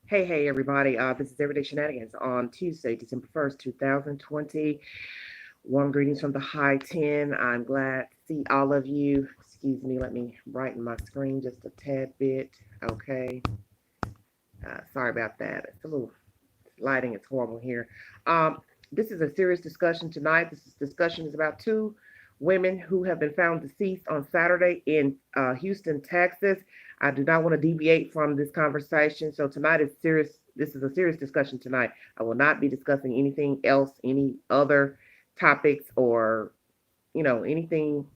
Hey, everybody. This is Everyday Shenanigans on Tuesday, December 1st, 2020. Warm greetings from the high 10. I'm glad to see all of you. Excuse me, let me brighten my screen just a tad bit. Okay. Sorry about that. It's a little lighting is horrible here. Um, this is a serious discussion tonight. Discussion is about two women who have been found deceased on Saturday in Houston, Texas. I do not want to deviate from this conversation, so tonight is serious. This is a serious discussion tonight. I will not be discussing anything else, any other topics, or anything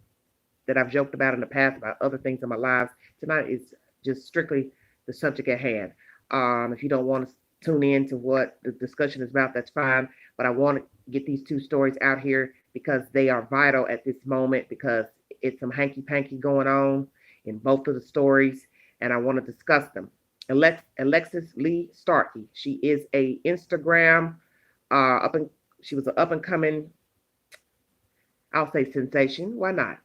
that I've joked about in the past about other things in my lives. Tonight is just strictly the subject at hand. If you don't want to tune in to what the discussion is about, that's fine. But I want to get these two stories out here because they are vital at this moment because it's some hanky panky going on in both of the stories, and I want to discuss them. Alexis Lee Starkey. She is a Instagram up and she was an up and coming, I'll say sensation. Why not?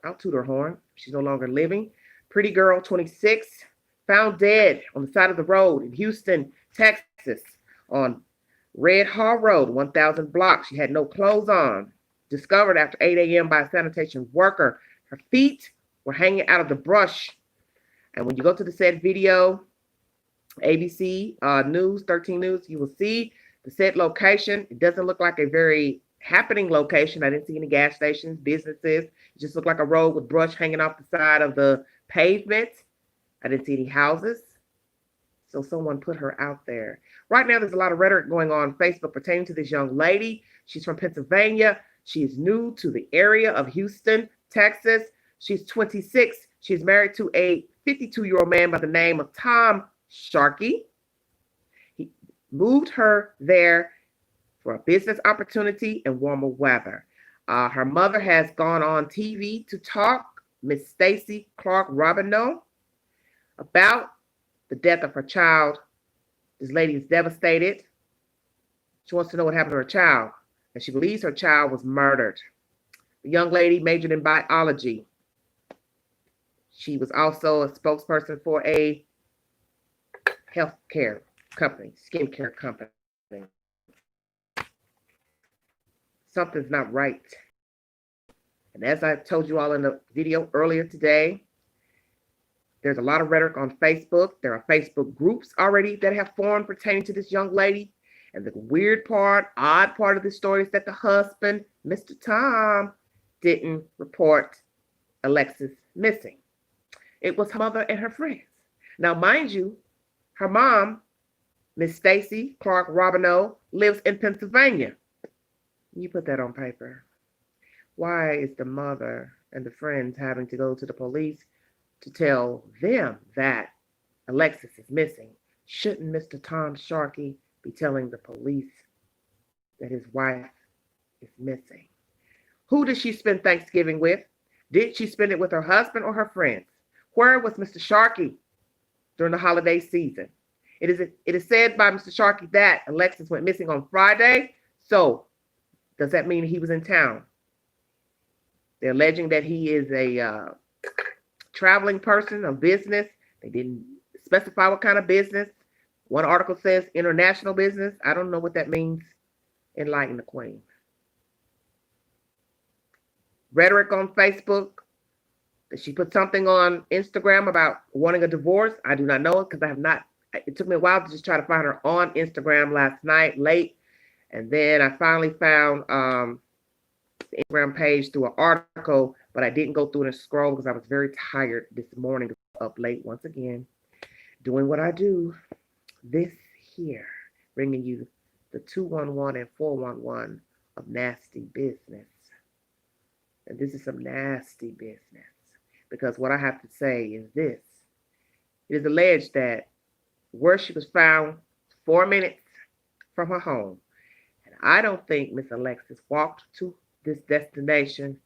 I'll toot her horn. She's no longer living. Pretty girl, 26, found dead on the side of the road in Houston, Texas, on Red Hall Road, 1000 blocks. She had no clothes on. Discovered after 8 a.m. by a sanitation worker. Her feet were hanging out of the brush. And when you go to the said video, ABC News, 13 News, you will see the said location. It doesn't look like a very happening location. I didn't see any gas stations, businesses. It just looked like a road with brush hanging off the side of the pavement. I didn't see any houses. So someone put her out there. Right now, there's a lot of rhetoric going on Facebook pertaining to this young lady. She's from Pennsylvania. She is new to the area of Houston, Texas. She's 26. She's married to a 52-year-old man by the name of Tom Sharkey. He moved her there for a business opportunity and warmer weather. Her mother has gone on TV to talk, Miss Stacy Clark Robineau, about the death of her child. This lady is devastated. She wants to know what happened to her child, and she believes her child was murdered. The young lady majored in biology. She was also a spokesperson for a healthcare company, skincare company. Something's not right. And as I told you all in the video earlier today, there's a lot of rhetoric on Facebook. There are Facebook groups already that have formed pertaining to this young lady. And the weird part, odd part of the story is that the husband, Mr. Tom, didn't report Alexis missing. It was her mother and her friends. Now, mind you, her mom, Miss Stacy Clark Robineau, lives in Pennsylvania. You put that on paper. Why is the mother and the friends having to go to the police to tell them that Alexis is missing? Shouldn't Mr. Tom Sharkey be telling the police that his wife is missing? Who did she spend Thanksgiving with? Did she spend it with her husband or her friends? Where was Mr. Sharkey during the holiday season? It is said by Mr. Sharkey that Alexis went missing on Friday. So does that mean he was in town? They're alleging that he is a traveling person of business. They didn't specify what kind of business. One article says international business. I don't know what that means. Enlighten the queen. Rhetoric on Facebook. She put something on Instagram about wanting a divorce. I do not know it because I have not. It took me a while to just try to find her on Instagram last night, late. And then I finally found the Instagram page through an article, but I didn't go through it and scroll because I was very tired this morning, up late once again, doing what I do. This here, bringing you the 211 and 411 of nasty business. And this is some nasty business because what I have to say is this. It is alleged that where she was found 4 minutes from her home. And I don't think Miss Alexis walked to this destination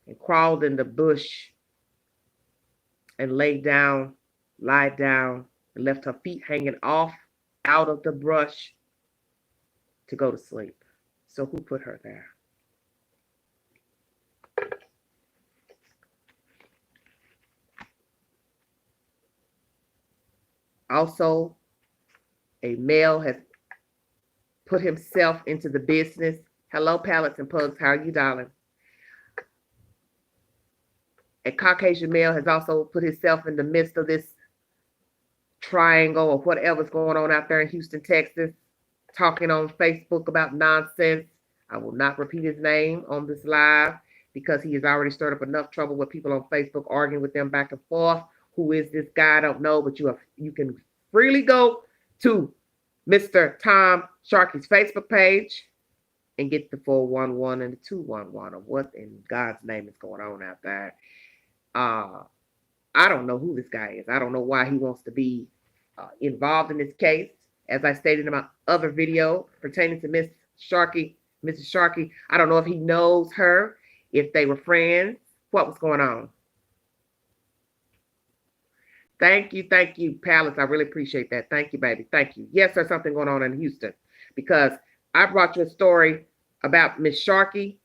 and crawled in the bush and lied down, and left her feet hanging off out of the brush to go to sleep. So who put her there? Also, A male has put himself into the business. Hello, pallets and pugs. How are you, darling? A Caucasian male has also put himself in the midst of this triangle or whatever's going on out there in Houston, Texas, talking on Facebook about nonsense. I will not repeat his name on this live because he has already stirred up enough trouble with people on Facebook arguing with them back and forth. Who is this guy? I don't know, but you can freely go to Mr. Tom Sharkey's Facebook page and get the 411 and the 211 of what in God's name is going on out there. I don't know who this guy is. I don't know why he wants to be involved in this case. As I stated in my other video pertaining to Mrs. Sharkey, I don't know if he knows her, if they were friends, what was going on. Thank you, Palace. I really appreciate that. Thank you, baby. Thank you. Yes, there's something going on in Houston because I brought you a story about Miss Sharkey,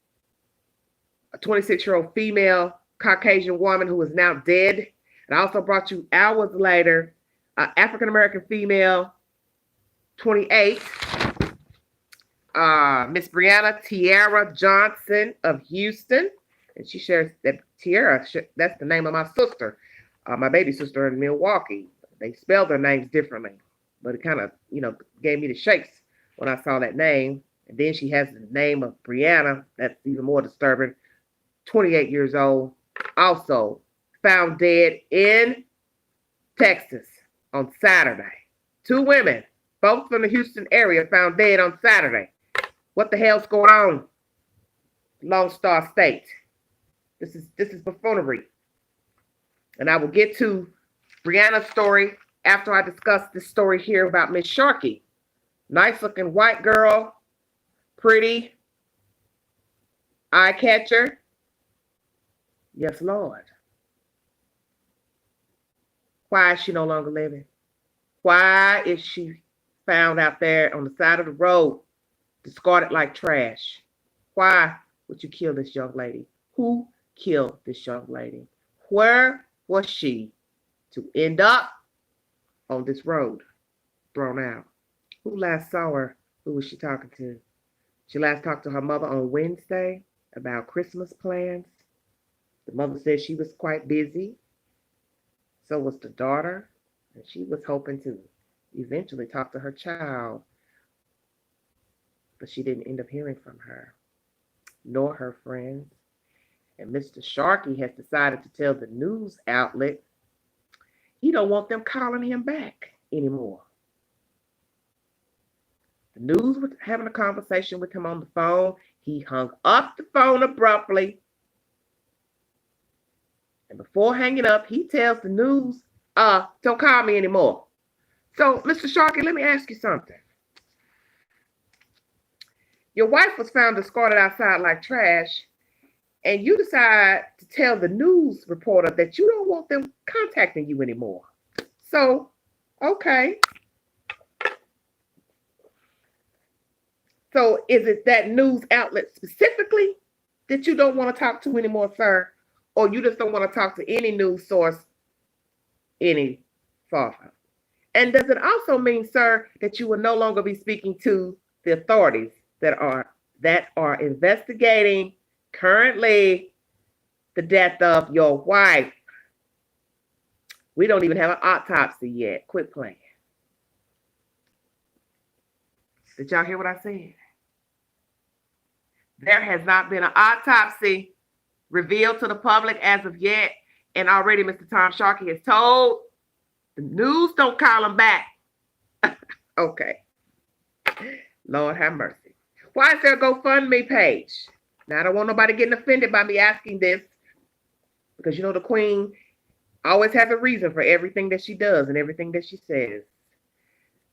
a 26-year-old female Caucasian woman who is now dead. And I also brought you hours later, an African-American female, 28, Miss Brianna Johnson of Houston. And she shares that that's the name of my sister, my baby sister in Milwaukee. They spell their names differently, but it kind of, gave me the shakes when I saw that name. And then she has the name of Brianna. That's even more disturbing. 28 years old, also found dead in Texas on Saturday. 2 women, both from the Houston area, found dead on Saturday. What the hell's going on? Lone Star State. This is buffoonery. And I will get to Brianna's story after I discuss this story here about Miss Sharkey. Nice looking white girl, pretty, eye catcher. Yes, Lord. Why is she no longer living? Why is she found out there on the side of the road, discarded like trash? Why would you kill this young lady? Who killed this young lady? Where was she to end up on this road, thrown out? Who last saw her? Who was she talking to? She last talked to her mother on Wednesday about Christmas plans. The mother said she was quite busy. So was the daughter. And she was hoping to eventually talk to her child. But she didn't end up hearing from her, nor her friends. And Mr. Sharkey has decided to tell the news outlet he don't want them calling him back anymore. The news was having a conversation with him on the phone. He hung up the phone abruptly. And before hanging up, he tells the news, don't call me anymore. So, Mr. Sharkey, let me ask you something. Your wife was found discarded outside like trash, and you decide to tell the news reporter that you don't want them contacting you anymore. So, okay. So, is it that news outlet specifically that you don't want to talk to anymore, sir? Or you just don't want to talk to any news source any further? And does it also mean, sir, that you will no longer be speaking to the authorities that are investigating currently the death of your wife? We don't even have an autopsy yet. Quit playing. Did y'all hear what I said? There has not been an autopsy revealed to the public as of yet. And already Mr. Tom Sharkey has told the news don't call him back. Okay. Lord have mercy. Why is there a GoFundMe page? Now, I don't want nobody getting offended by me asking this, because the Queen always has a reason for everything that she does and everything that she says.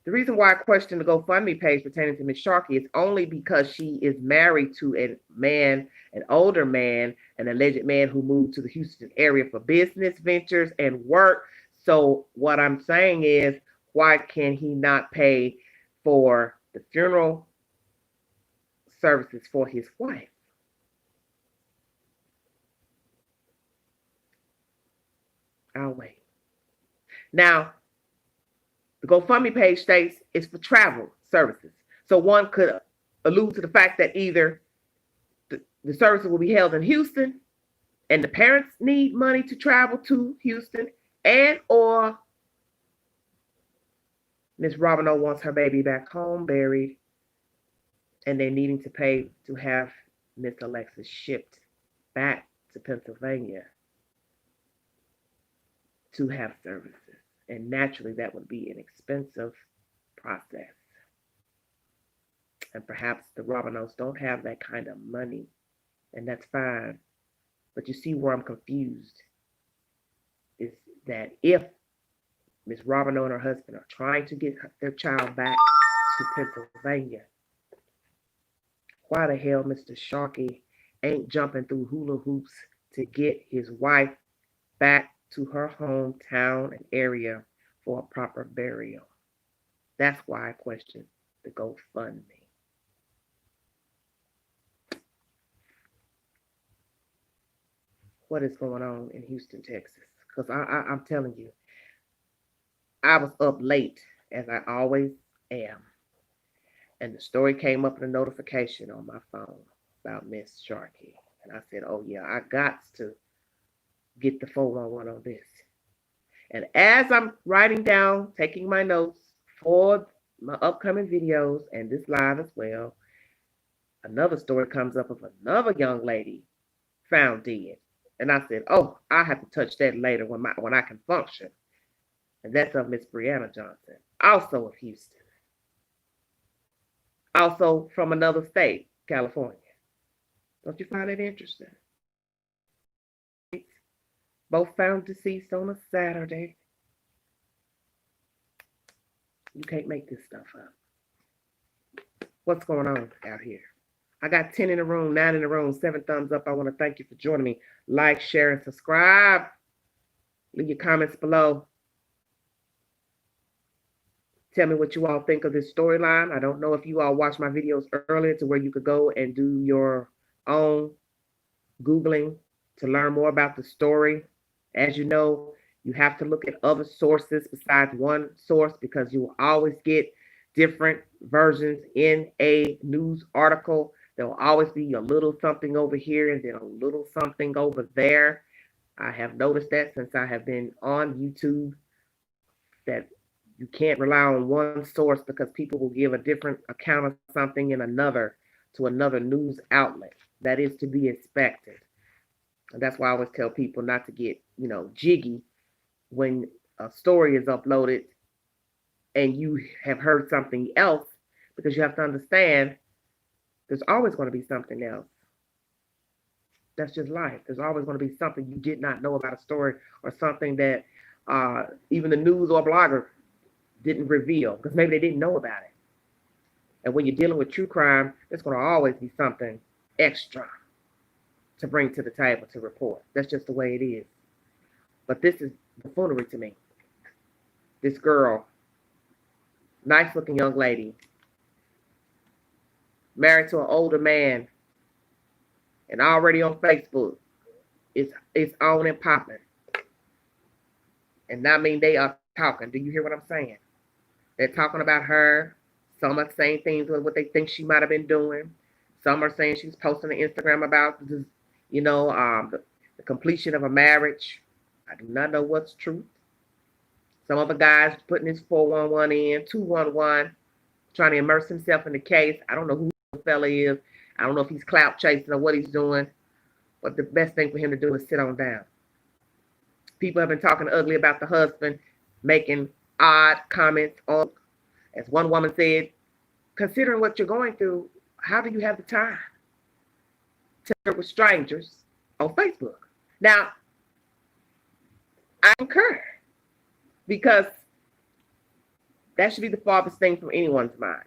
The reason why I question the GoFundMe page pertaining to Ms. Sharkey is only because she is married to a man, an older man, an alleged man who moved to the Houston area for business ventures and work. So what I'm saying is, why can he not pay for the funeral services for his wife? I'll wait. Now, The GoFundMe page states it's for travel services. So one could allude to the fact that either the services will be held in Houston and the parents need money to travel to Houston, and or Miss Robino wants her baby back home buried, and they're needing to pay to have Miss Alexis shipped back to Pennsylvania to have services. And naturally, that would be an expensive process. And perhaps the Robinos don't have that kind of money, and that's fine. But you see where I'm confused is that if Miss Robino and her husband are trying to get their child back to Pennsylvania, why the hell Mr. Sharkey ain't jumping through hula hoops to get his wife back to her hometown and area for a proper burial? That's why I question the GoFundMe. What is going on in Houston, Texas? Because I'm telling you, I was up late, as I always am, and the story came up in a notification on my phone about Miss Sharkey. And I said, oh yeah, I got to get the 411 on this. And as I'm writing down, taking my notes for my upcoming videos and this live as well, another story comes up of another young lady found dead. And I said, oh, I have to touch that later when I can function. And that's of Miss Brianna Johnson, also of Houston. Also from another state, California. Don't you find it interesting? Both found deceased on a Saturday. You can't make this stuff up. What's going on out here? I got 10 in the room, 9 in the room, 7 thumbs up. I want to thank you for joining me. Like, share, and subscribe. Leave your comments below. Tell me what you all think of this storyline. I don't know if you all watched my videos earlier to where you could go and do your own Googling to learn more about the story. As you know, you have to look at other sources besides one source because you will always get different versions in a news article. There will always be a little something over here and then a little something over there. I have noticed that since I have been on YouTube, that you can't rely on one source because people will give a different account of something in another to another news outlet. That is to be expected. And that's why I always tell people not to get, jiggy when a story is uploaded and you have heard something else, because you have to understand there's always going to be something else. That's just life. There's always going to be something you did not know about a story, or something that even the news or blogger didn't reveal because maybe they didn't know about it. And when you're dealing with true crime, there's going to always be something extra to bring to the table to report. That's just the way it is. But this is buffoonery to me. This girl, nice looking young lady, married to an older man, and already on Facebook, it's on and popping. And I mean, they are talking. Do you hear what I'm saying? They're talking about her. Some are saying things with what they think she might have been doing. Some are saying she's posting on Instagram about, the completion of a marriage. I do not know what's true. Some other guys putting his 411 in, 211, trying to immerse himself in the case. I don't know who the fella is. I don't know if he's clout chasing or what he's doing. But the best thing for him to do is sit on down. People have been talking ugly about the husband, making odd comments on, as one woman said, considering what you're going through, how do you have the time to work with strangers on Facebook? Now, I concur, because that should be the farthest thing from anyone's mind,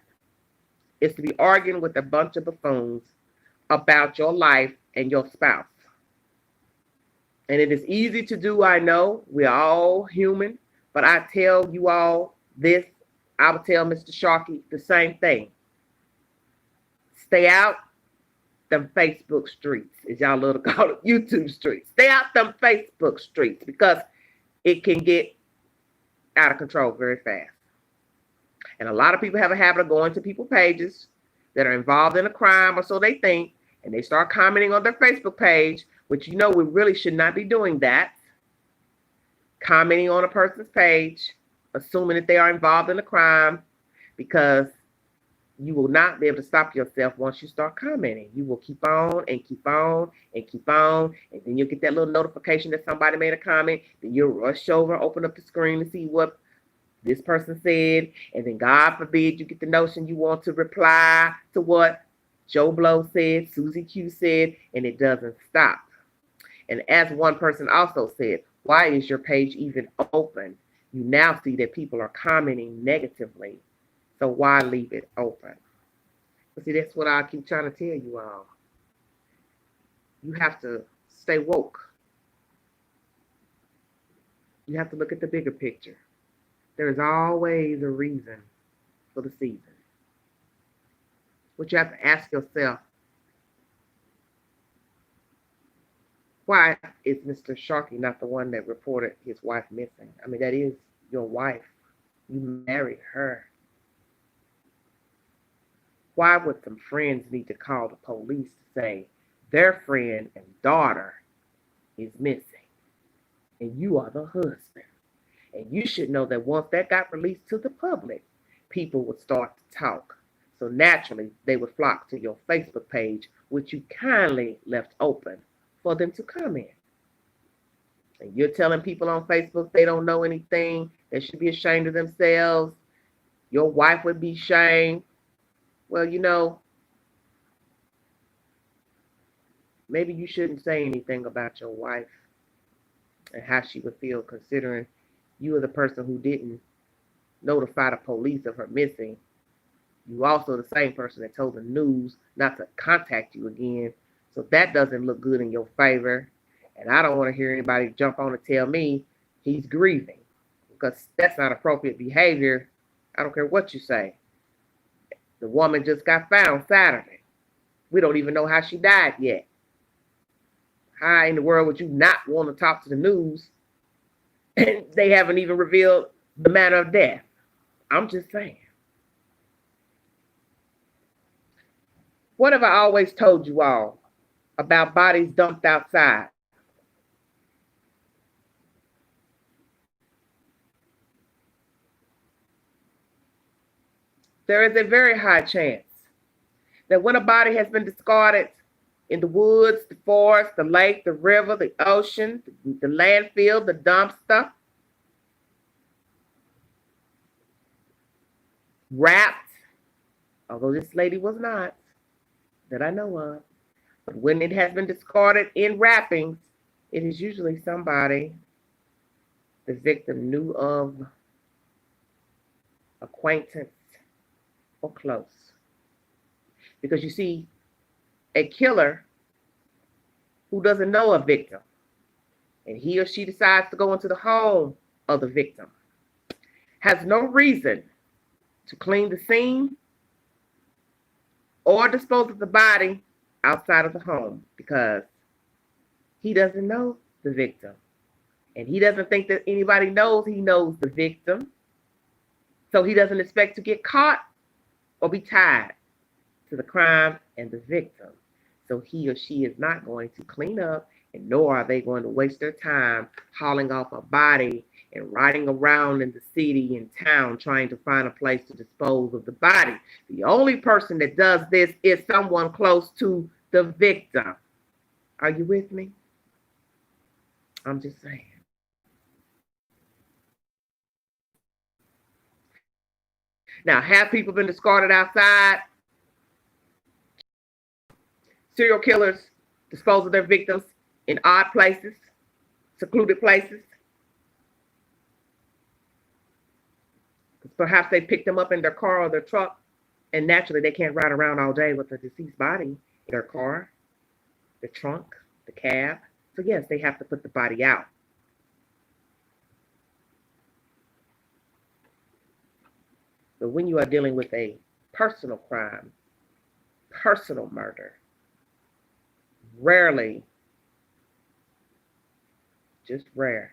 is to be arguing with a bunch of buffoons about your life and your spouse. And it is easy to do, I know. We're all human. But I tell you all this, I would tell Mr. Sharkey the same thing. Stay out them Facebook streets, as y'all love to call it, YouTube streets. Stay out them Facebook streets, because it can get out of control very fast. And a lot of people have a habit of going to people's pages that are involved in a crime, or so they think, and they start commenting on their Facebook page, which we really should not be doing that. Commenting on a person's page, assuming that they are involved in a crime, because you will not be able to stop yourself once you start commenting. You will keep on and keep on and keep on, and then you'll get that little notification that somebody made a comment. Then you'll rush over, open up the screen to see what this person said, and then God forbid you get the notion you want to reply to what Joe Blow said, Susie Q said, and it doesn't stop. And as one person also said, why is your page even open? You now see that people are commenting negatively. So why leave it open? But see, that's what I keep trying to tell you all. You have to stay woke. You have to look at the bigger picture. There is always a reason for the season. What you have to ask yourself, why is Mr. Sharkey not the one that reported his wife missing? I mean, that is your wife. You married her. Why would some friends need to call the police to say their friend and daughter is missing? And you are the husband. And you should know that once that got released to the public, people would start to talk. So naturally, they would flock to your Facebook page, which you kindly left open for them to comment. And you're telling people on Facebook they don't know anything, they should be ashamed of themselves. Your wife would be shamed. Well, maybe you shouldn't say anything about your wife and how she would feel, considering you are the person who didn't notify the police of her missing. You also the same person that told the news not to contact you again. So that doesn't look good in your favor. And I don't want to hear anybody jump on and tell me he's grieving, because that's not appropriate behavior. I don't care what you say. The woman just got found Saturday. We don't even know how she died yet. How in the world would you not want to talk to the news? And they haven't even revealed the manner of death. I'm just saying. What have I always told you all about bodies dumped outside? There is a very high chance that when a body has been discarded in the woods, the forest, the lake, the river, the ocean, the landfill, the dumpster, wrapped, although this lady was not, that I know of, but when it has been discarded in wrappings, it is usually somebody the victim knew of, acquaintance, or close. Because you see, a killer who doesn't know a victim, and he or she decides to go into the home of the victim, has no reason to clean the scene or dispose of the body outside of the home, because he doesn't know the victim. And he doesn't think that anybody knows he knows the victim. So he doesn't expect to get caught or be tied to the crime and the victim. So he or she is not going to clean up, and nor are they going to waste their time hauling off a body and riding around in the city and town trying to find a place to dispose of the body. The only person that does this is someone close to the victim. Are you with me? I'm just saying. Now, have people been discarded outside? Serial killers dispose of their victims in odd places, secluded places. Perhaps they picked them up in their car or their truck, and naturally they can't ride around all day with a deceased body in their car, the trunk, the cab. So yes, they have to put the body out. But when you are dealing with a personal crime, personal murder, rarely, just rare,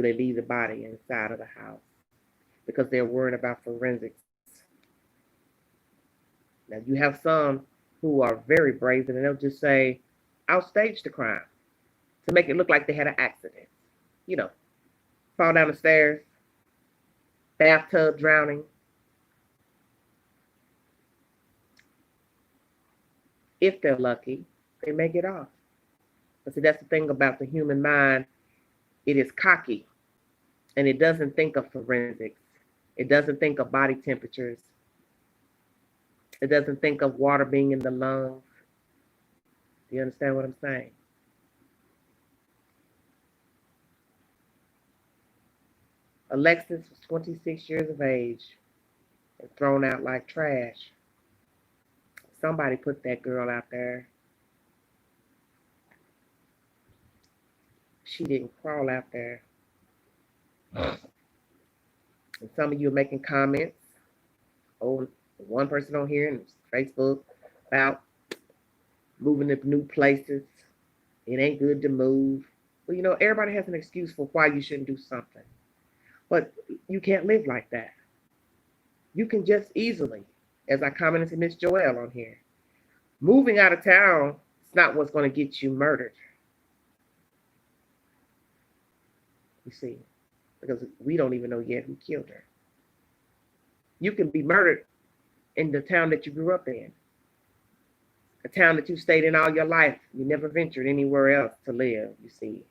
do they leave the body inside of the house because they're worried about forensics. Now, you have some who are very brazen and they'll just say, I'll stage the crime to make it look like they had an accident. You know, fall down the stairs, bathtub drowning. If they're lucky, they may get off. But see, that's the thing about the human mind. It is cocky, and it doesn't think of forensics. It doesn't think of body temperatures. It doesn't think of water being in the lungs. Do you understand what I'm saying? Alexis was 26 years of age and thrown out like trash. Somebody put that girl out there. She didn't crawl out there. And some of you are making comments. Oh, one person on here and Facebook about moving to new places. It ain't good to move. Well, you know, everybody has an excuse for why you shouldn't do something. But you can't live like that. You can just easily, as I commented to Miss Joelle on here, moving out of town is not what's going to get you murdered. You see, because we don't even know yet who killed her. You can be murdered in the town that you grew up in, a town that you stayed in all your life. You never ventured anywhere else to live, you see,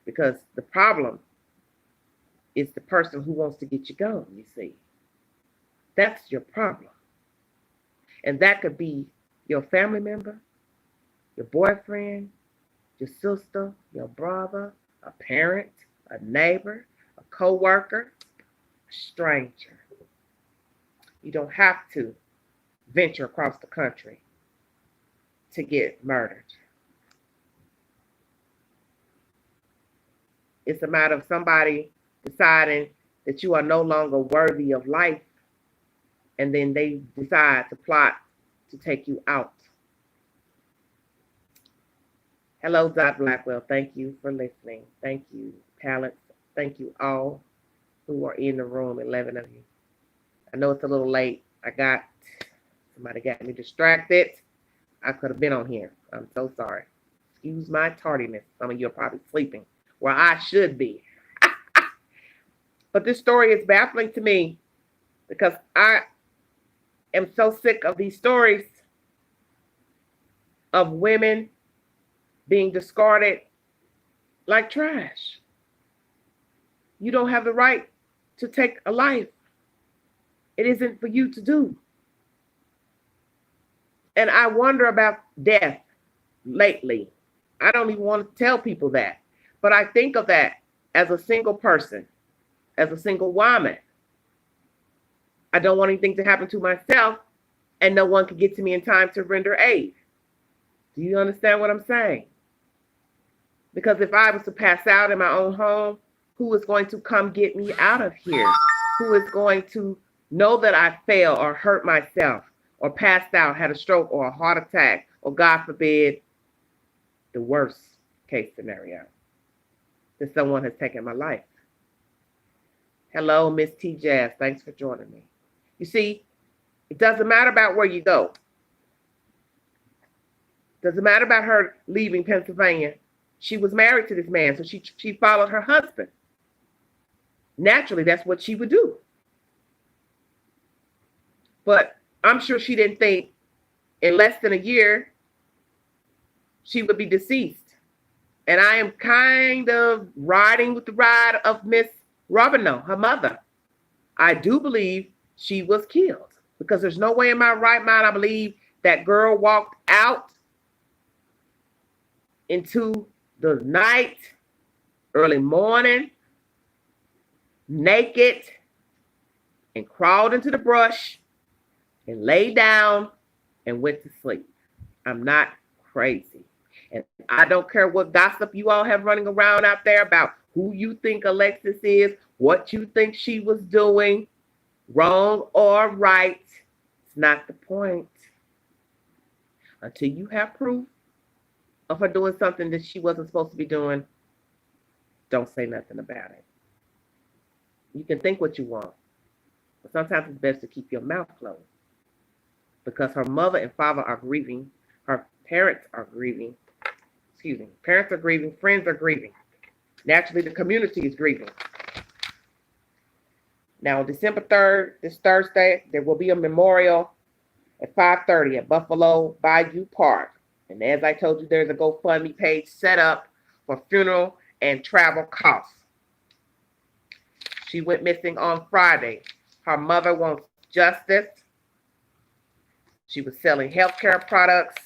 because the problem is the person who wants to get you gone, you see. That's your problem. And that could be your family member, your boyfriend, your sister, your brother, a parent, a neighbor, a co-worker, a stranger. You don't have to venture across the country to get murdered. It's a matter of somebody deciding that you are no longer worthy of life, and then they decide to plot to take you out. Hello, Dot Blackwell. Thank you for listening. Thank you, Pallets. Thank you all who are in the room, 11 of you. I know it's a little late. Somebody got me distracted. I could have been on here. I'm so sorry. Excuse my tardiness. Some of you are probably sleeping where I should be. But this story is baffling to me because I am so sick of these stories of women being discarded like trash. You don't have the right to take a life. It isn't for you to do. And I wonder about death lately. I don't even want to tell people that. But I think of that as a single person, as a single woman. I don't want anything to happen to myself, and no one can get to me in time to render aid. Do you understand what I'm saying? Because if I was to pass out in my own home, who is going to come get me out of here? Who is going to know that I failed or hurt myself or passed out, had a stroke or a heart attack, or God forbid, the worst case scenario, that someone has taken my life? Hello, Miss T. Jazz. Thanks for joining me. You see, it doesn't matter about where you go. It doesn't matter about her leaving Pennsylvania. She was married to this man, so she followed her husband. Naturally, that's what she would do. But I'm sure she didn't think in less than a year she would be deceased. And I am kind of riding with the ride of Miss Robino, her mother. I do believe she was killed because there's no way in my right mind I believe that girl walked out into the night, early morning, naked, and crawled into the brush and laid down and went to sleep. I'm not crazy. And I don't care what gossip you all have running around out there about who you think Alexis is, what you think she was doing, wrong or right. It's not the point. Until you have proof of her doing something that she wasn't supposed to be doing, don't say nothing about it. You can think what you want, but sometimes it's best to keep your mouth closed because her mother and father are grieving. Her parents are grieving. Excuse me. Parents are grieving. Friends are grieving. Naturally, the community is grieving. Now, on December 3rd, this Thursday, there will be a memorial at 5:30 at Buffalo Bayou Park. And as I told you, there's a GoFundMe page set up for funeral and travel costs. She went missing on Friday. Her mother wants justice. She was selling healthcare products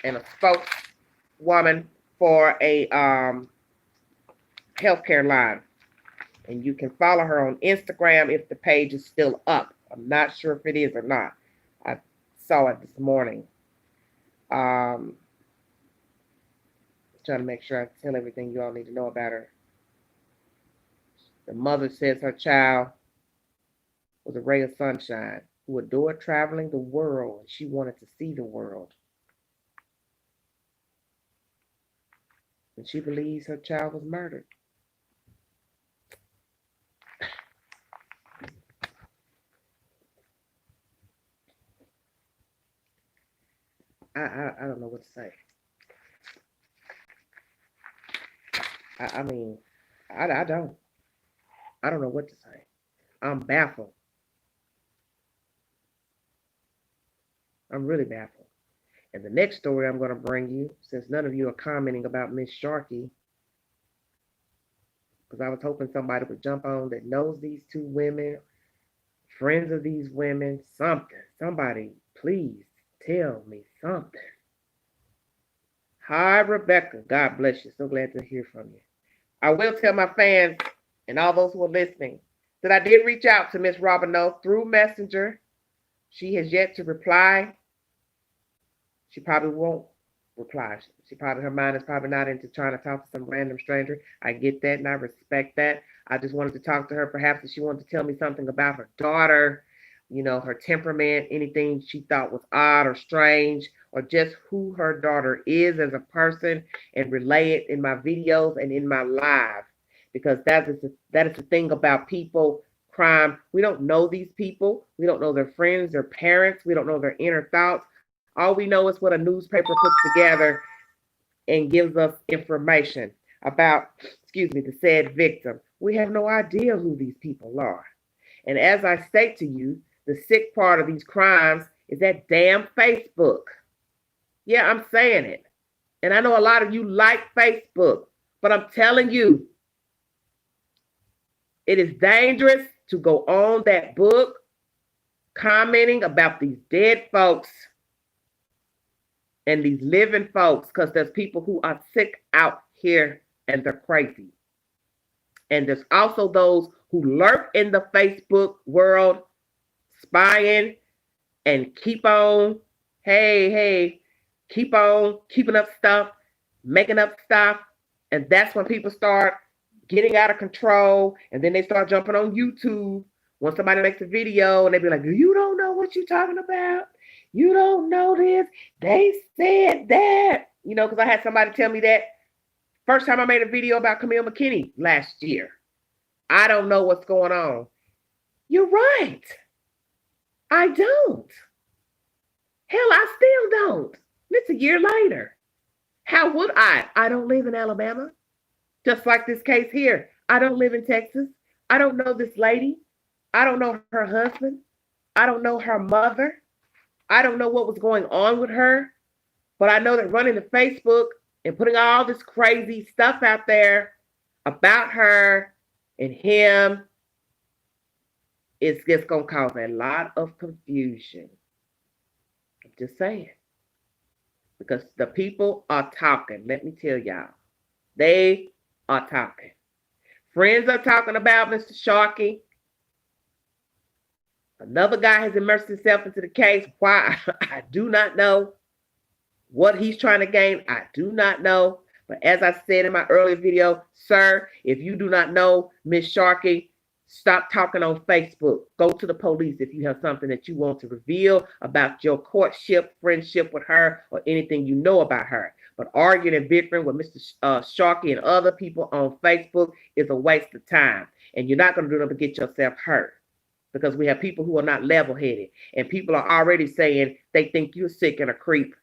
and a spokeswoman for a healthcare line. And you can follow her on Instagram if the page is still up. I'm not sure if it is or not. I saw it this morning. Trying to make sure I tell everything you all need to know about her. The mother says her child was a ray of sunshine who adored traveling the world, and she wanted to see the world. And she believes her child was murdered. I don't know what to say. I mean, I don't. I don't know what to say. I'm baffled. I'm really baffled. And the next story I'm going to bring you, since none of you are commenting about Miss Sharkey, because I was hoping somebody would jump on that knows these two women, friends of these women, something. Somebody, please tell me something. Hi, Rebecca. God bless you. So glad to hear from you. I will tell my fans and all those who are listening that I did reach out to Miss Robino through Messenger. She has yet to reply. She probably won't reply. Her mind is probably not into trying to talk to some random stranger. I get that and I respect that. I just wanted to talk to her. Perhaps if she wanted to tell me something about her daughter, her temperament, anything she thought was odd or strange, or just who her daughter is as a person, and relay it in my videos and in my live. Because that is the thing about people, crime. We don't know these people. We don't know their friends, their parents. We don't know their inner thoughts. All we know is what a newspaper puts together and gives us information about, the said victim. We have no idea who these people are. And as I state to you, the sick part of these crimes is that damn Facebook. Yeah, I'm saying it. And I know a lot of you like Facebook, but I'm telling you, it is dangerous to go on that book commenting about these dead folks and these living folks, because there's people who are sick out here and they're crazy. And there's also those who lurk in the Facebook world, spying and keep on, keep on keeping up stuff, making up stuff. And that's when people start getting out of control. And then they start jumping on YouTube when somebody makes a video and they be like, you don't know what you're talking about. You don't know this. They said that. Because I had somebody tell me that first time I made a video about Camille McKinney last year. I don't know what's going on. You're right. I don't. Hell, I still don't. It's a year later. How would I? I don't live in Alabama. Just like this case here. I don't live in Texas. I don't know this lady. I don't know her husband. I don't know her mother. I don't know what was going on with her. But I know that running to Facebook and putting all this crazy stuff out there about her and him, it's just going to cause a lot of confusion. I'm just saying. Because the people are talking. Let me tell y'all. They are talking. Friends are talking about Mr. Sharkey. Another guy has immersed himself into the case. Why? I do not know. What he's trying to gain, I do not know. But as I said in my earlier video, sir, if you do not know Miss Sharkey, Stop talking on Facebook. Go to the police if you have something that you want to reveal about your courtship, friendship with her, or anything you know about her. But arguing and bickering with Mr. Sharkey and other people on Facebook is a waste of time. And you're not going to do nothing but get yourself hurt, because we have people who are not level-headed. And people are already saying they think you're sick and a creep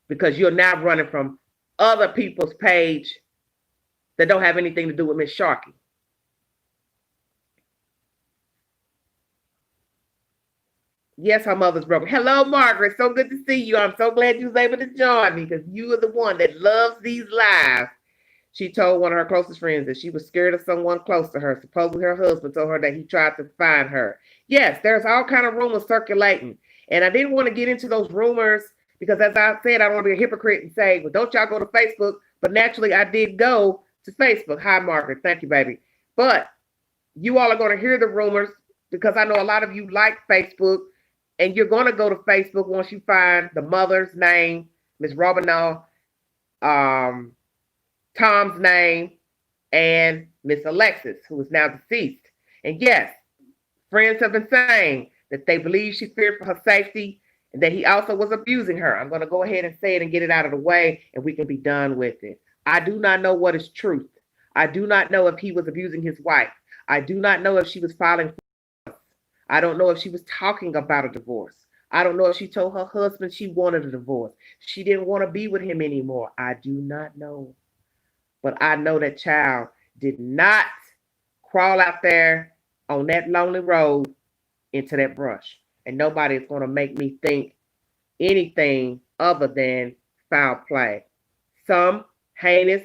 because you're now running from other people's page that don't have anything to do with Miss Sharkey. Yes, her mother's broken. Hello, Margaret. So good to see you. I'm so glad you was able to join me because you are the one that loves these lives. She told one of her closest friends that she was scared of someone close to her. Supposedly her husband told her that he tried to find her. Yes, there's all kind of rumors circulating. And I didn't want to get into those rumors because, as I said, I don't want to be a hypocrite and say, well, don't y'all go to Facebook? But naturally, I did go to Facebook. Hi, Margaret. Thank you, baby. But you all are going to hear the rumors because I know a lot of you like Facebook. And you're going to go to Facebook once you find the mother's name, Miss Robinall, Tom's name, and Miss Alexis, who is now deceased. And yes, friends have been saying that they believe she feared for her safety and that he also was abusing her. I'm going to go ahead and say it and get it out of the way, and we can be done with it. I do not know what is truth. I do not know if he was abusing his wife. I do not know if she was filing. I don't know if she was talking about a divorce. I don't know if she told her husband she wanted a divorce. She didn't want to be with him anymore. I do not know. But I know that child did not crawl out there on that lonely road into that brush. And nobody is going to make me think anything other than foul play. Some heinous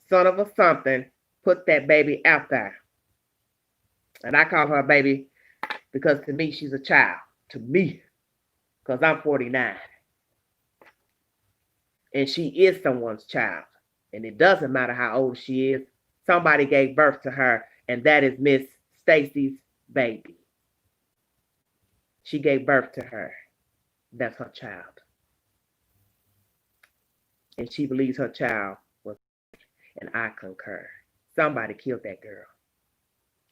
son of a something put that baby out there. And I call her a baby because to me, she's a child. To me, because I'm 49. And she is someone's child. And it doesn't matter how old she is. Somebody gave birth to her, and that is Miss Stacy's baby. She gave birth to her. That's her child. And she believes her child was, and I concur. Somebody killed that girl.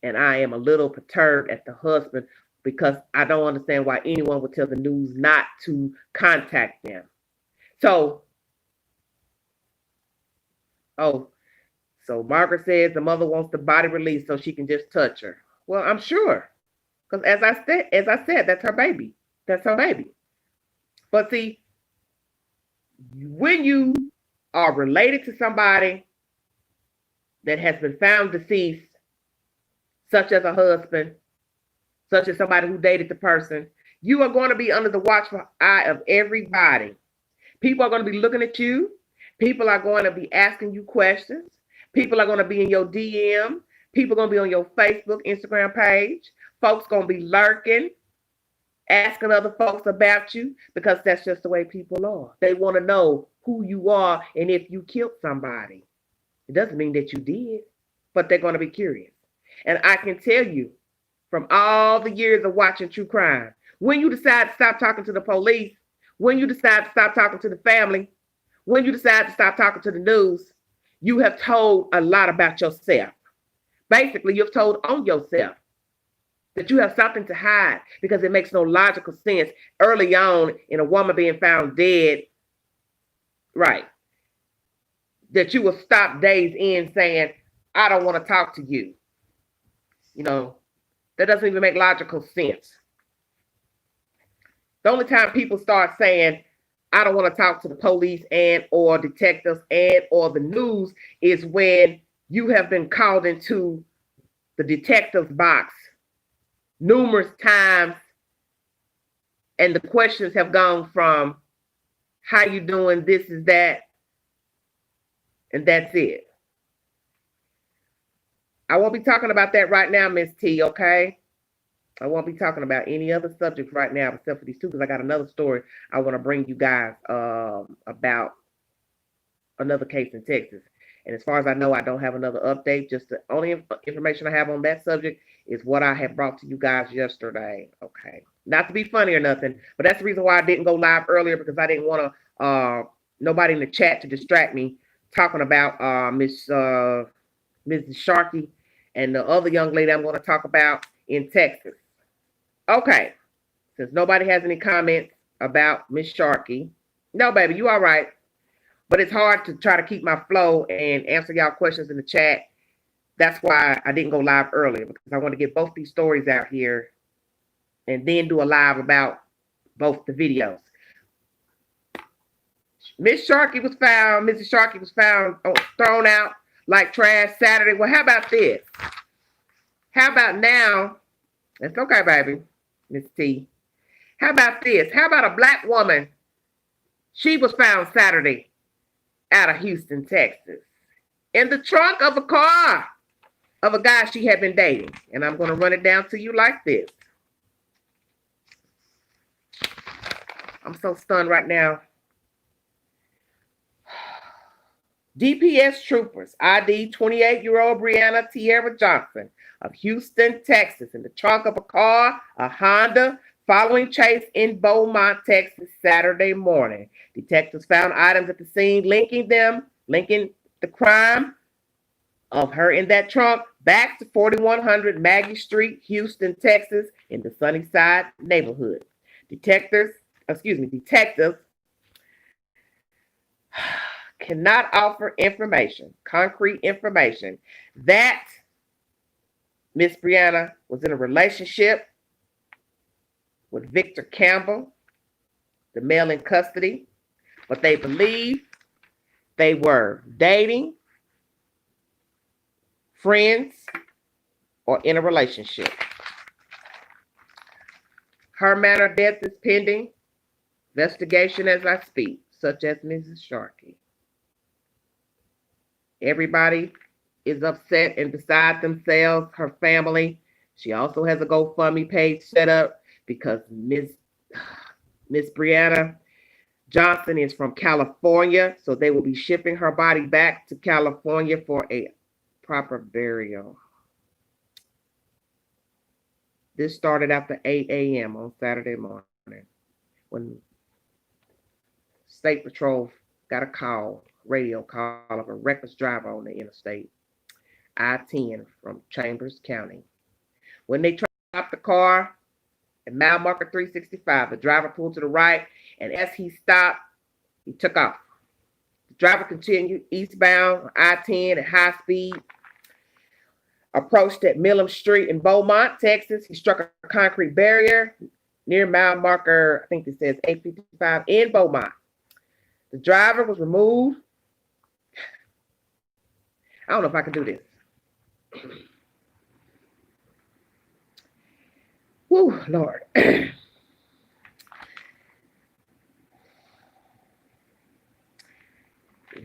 And I am a little perturbed at the husband because I don't understand why anyone would tell the news not to contact them. So Margaret says the mother wants the body released so she can just touch her. Well, I'm sure. Because as I said, that's her baby. That's her baby. But see, when you are related to somebody that has been found deceased, such as a husband, such as somebody who dated the person, you are going to be under the watchful eye of everybody. People are going to be looking at you. People are going to be asking you questions. People are going to be in your DM. People are going to be on your Facebook, Instagram page. Folks going to be lurking, asking other folks about you because that's just the way people are. They want to know who you are and if you killed somebody. It doesn't mean that you did, but they're going to be curious. And I can tell you from all the years of watching true crime, when you decide to stop talking to the police, when you decide to stop talking to the family, when you decide to stop talking to the news, you have told a lot about yourself. Basically, you've told on yourself that you have something to hide because it makes no logical sense early on in a woman being found dead, right, that you will stop days in saying, I don't want to talk to you. You know, that doesn't even make logical sense. The only time people start saying, I don't want to talk to the police and or detectives and or the news is when you have been called into the detective's box numerous times and the questions have gone from how you doing, this is that, and that's it. I won't be talking about that right now, Miss T, okay? I won't be talking about any other subjects right now except for these two because I got another story I want to bring you guys about another case in Texas. And as far as I know, I don't have another update. Just the only information I have on that subject is what I had brought to you guys yesterday. Okay. Not to be funny or nothing, but that's the reason why I didn't go live earlier because I didn't want to nobody in the chat to distract me talking about Mrs. Sharkey and the other young lady I'm going to talk about in Texas. Okay, since nobody has any comments about Miss Sharkey, no, baby, you all right. But it's hard to try to keep my flow and answer y'all questions in the chat. That's why I didn't go live earlier, because I want to get both these stories out here and then do a live about both the videos. Mrs. Sharkey was found thrown out like trash Saturday. Well, how about this? How about now? It's okay, baby, Miss T. How about this? How about a black woman? She was found Saturday out of Houston, Texas, in the trunk of a car of a guy she had been dating. And I'm going to run it down to you like this. I'm so stunned right now. DPS troopers ID 28-year-old Brianna Johnson of Houston, Texas, in the trunk of a car, a Honda, following chase in Beaumont, Texas, Saturday morning. Detectives found items at the scene linking the crime of her in that trunk back to 4100 Maggie Street, Houston, Texas, in the Sunnyside neighborhood. Detectives cannot offer concrete information, that Miss Brianna was in a relationship with Victor Campbell, the male in custody, but they believe they were dating, friends, or in a relationship. Her manner of death is pending investigation as I speak, such as Mrs. Sharkey. Everybody is upset and beside themselves, her family. She also has a GoFundMe page set up because Miss Brianna Johnson is from California, so they will be shipping her body back to California for a proper burial. This started after 8 a.m. on Saturday morning when State Patrol got a radio call of a reckless driver on the interstate I-10 from Chambers County. When they stopped the car at mile marker 365, the driver pulled to the right, and as he stopped, he took off. The driver continued eastbound I-10 at high speed, approached at Millam Street in Beaumont, Texas. He struck a concrete barrier near mile marker, I think it says 855 in Beaumont. The driver was removed. I don't know if I can do this. Whew, Lord.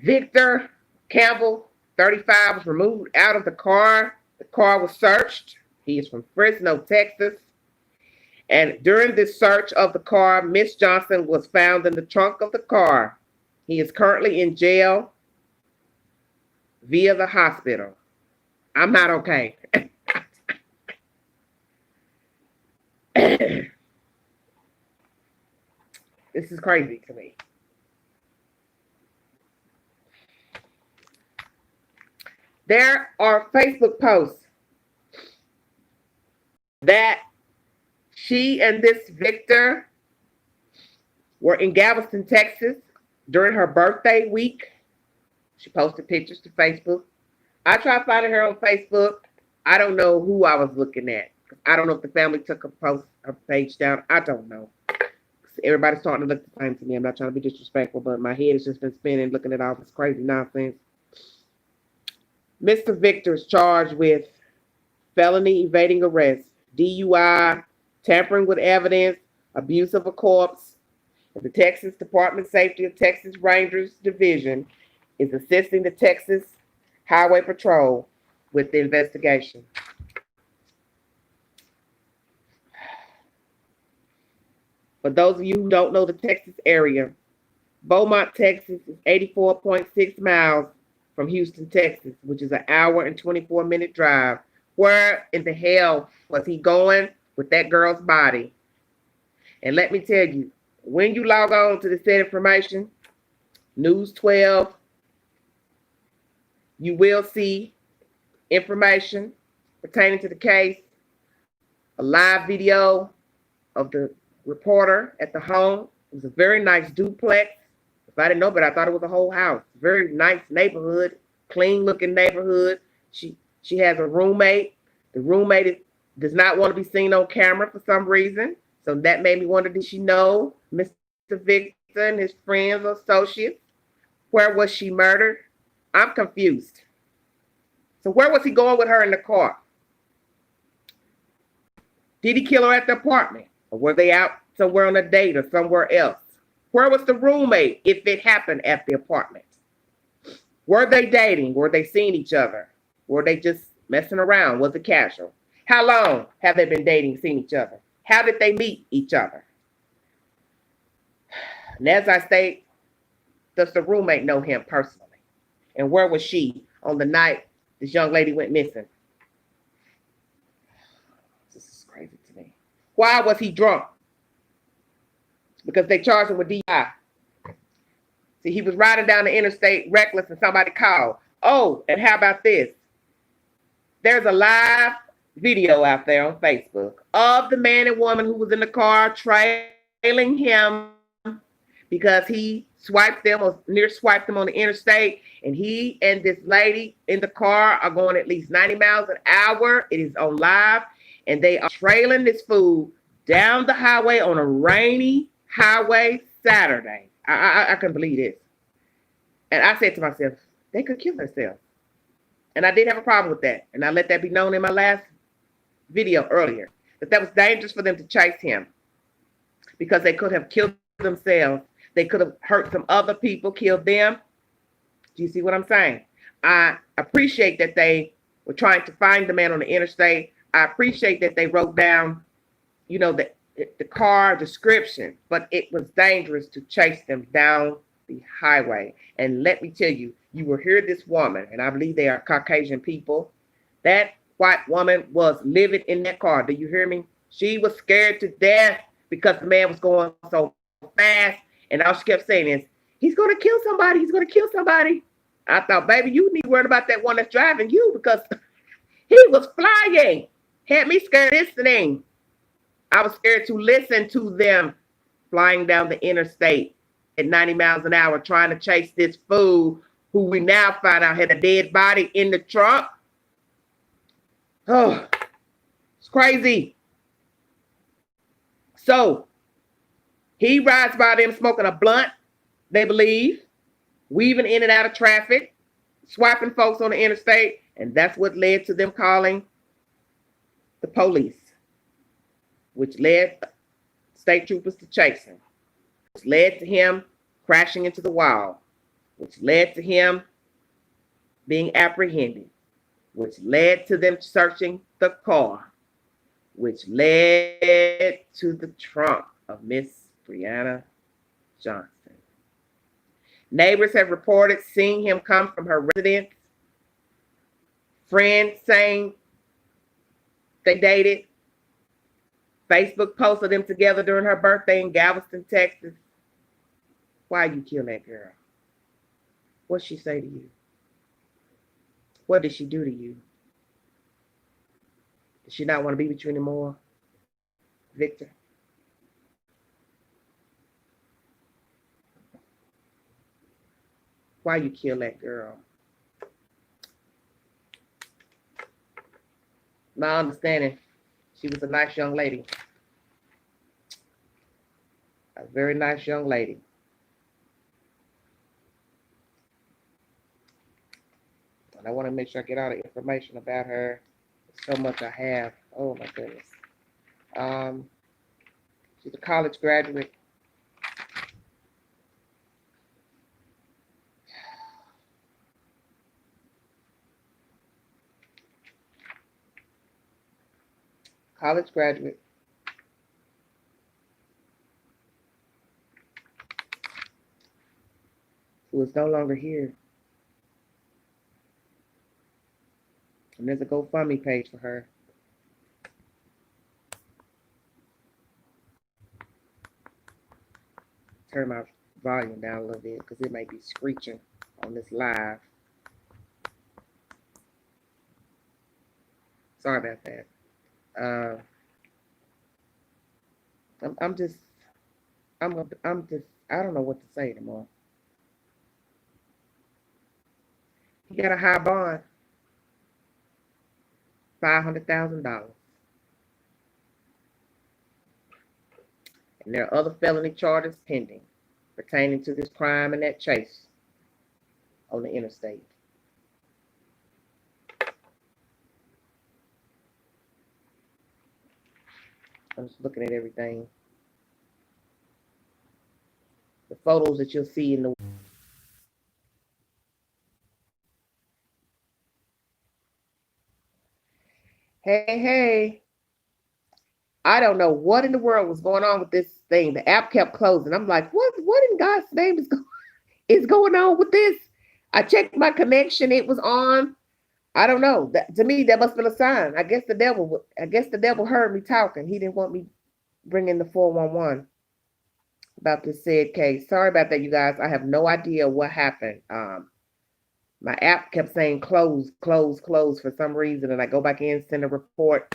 Victor Campbell, 35, was removed out of the car. The car was searched. He is from Fresno, Texas. And during this search of the car, Miss Johnson was found in the trunk of the car. He is currently in jail via the hospital. I'm not okay. This is crazy to me. There are Facebook posts that she and this Victor were in Galveston, Texas during her birthday week. She posted pictures to Facebook. I tried finding her on Facebook. I don't know who I was looking at. I don't know if the family took her page down. I don't know. Everybody's starting to look the same to me. I'm not trying to be disrespectful, but my head has just been spinning looking at all this crazy nonsense. Mr. Victor is charged with felony evading arrest, DUI, tampering with evidence, abuse of a corpse. The Texas Department of Safety of Texas Rangers Division is assisting the Texas Highway Patrol with the investigation. For those of you who don't know the Texas area, Beaumont, Texas is 84.6 miles from Houston, Texas, which is an hour and 24-minute drive. Where in the hell was he going with that girl's body? And let me tell you, when you log on to the said information, News 12, you will see information pertaining to the case, a live video of the reporter at the home. It was a very nice duplex. If I didn't know, but I thought it was a whole house. Very nice neighborhood, clean looking neighborhood. She has a roommate. The roommate does not want to be seen on camera for some reason. So that made me wonder, did she know Mr. Victor and his friends or associates? Where was she murdered? I'm confused. So where was he going with her in the car? Did he kill her at the apartment? Or were they out somewhere on a date or somewhere else? Where was the roommate if it happened at the apartment? Were they dating? Were they seeing each other? Were they just messing around? Was it casual? How long have they been dating, seeing each other? How did they meet each other? And as I state, does the roommate know him personally? And where was she on the night this young lady went missing? This is crazy to me. Why was he drunk? Because they charged him with DI. See, he was riding down the interstate reckless and somebody called. Oh, and how about this? There's a live video out there on Facebook of the man and woman who was in the car trailing him because he swiped them or near swiped them on the interstate. And he and this lady in the car are going at least 90 miles an hour. It is on live. And they are trailing this fool down the highway on a rainy highway Saturday. I couldn't believe this. And I said to myself, they could kill themselves. And I did have a problem with that. And I let that be known in my last video earlier, that was dangerous for them to chase him because they could have killed themselves. They could have hurt some other people, killed them. Do you see what I'm saying? I appreciate that they were trying to find the man on the interstate. I appreciate that they wrote down, the car description, but it was dangerous to chase them down the highway. And let me tell you, you will hear this woman, and I believe they are Caucasian people. That white woman was living in that car. Do you hear me? She was scared to death because the man was going so fast. And all she kept saying is, he's going to kill somebody. He's going to kill somebody. I thought, baby, you need to worry about that one that's driving you because he was flying. Had me scared listening. I was scared to listen to them flying down the interstate at 90 miles an hour trying to chase this fool who we now find out had a dead body in the trunk. Oh, it's crazy. So he rides by them smoking a blunt, they believe, weaving in and out of traffic, swiping folks on the interstate, and that's what led to them calling the police, which led state troopers to chase him, which led to him crashing into the wall, which led to him being apprehended, which led to them searching the car, which led to the trunk of Miss Brianna Johnson. Neighbors have reported seeing him come from her residence. Friends saying they dated. Facebook posts of them together during her birthday in Galveston, Texas. Why you kill that girl? What'd she say to you? What did she do to you? Did she not want to be with you anymore, Victor? Why you kill that girl? My understanding, she was a nice young lady. A very nice young lady. And I want to make sure I get all the information about her. So much I have. Oh my goodness. She's a college graduate. College graduate. Who is no longer here. And there's a GoFundMe page for her. Turn my volume down a little bit because it may be screeching on this live. Sorry about that. Uh, I'm just, I'm just, I don't know what to say anymore. He got a high bond, $500,000, and there are other felony charges pending pertaining to this crime and that chase on the interstate. I'm just looking at everything. The photos that you'll see in the. Hey, hey. I don't know what in the world was going on with this thing. The app kept closing. I'm like, what in God's name is going on with this? I checked my connection. It was on. I don't know. That, to me, that must have been a sign. I guess the devil heard me talking. He didn't want me bringing the 411 about this said case. Sorry about that, you guys. I have no idea what happened. My app kept saying close, close, close for some reason, and I go back in, send a report,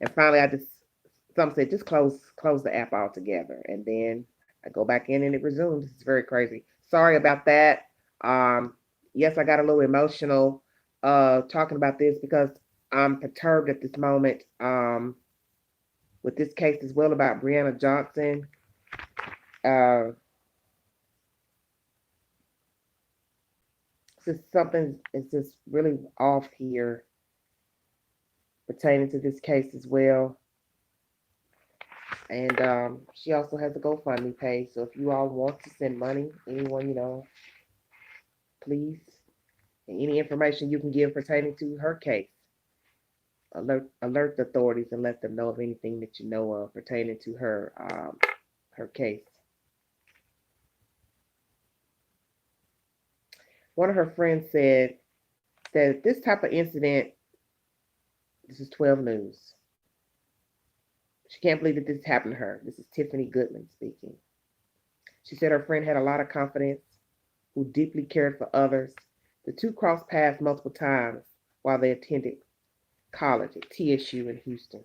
and finally some said just close the app altogether, and then I go back in and it resumes. It's very crazy. Sorry about that. Um, yes, I got a little emotional talking about this because I'm perturbed at this moment with this case as well about Brianna Johnson. Uh, just something is just really off here pertaining to this case as well. And she also has a GoFundMe page. So if you all want to send money, anyone, please, and any information you can give pertaining to her case, alert the authorities and let them know of anything that you know of pertaining to her case. One of her friends said that this type of incident, this is 12 News. She can't believe that this happened to her. This is Tiffany Goodman speaking. She said her friend had a lot of confidence, who deeply cared for others. The two crossed paths multiple times while they attended college at TSU in Houston.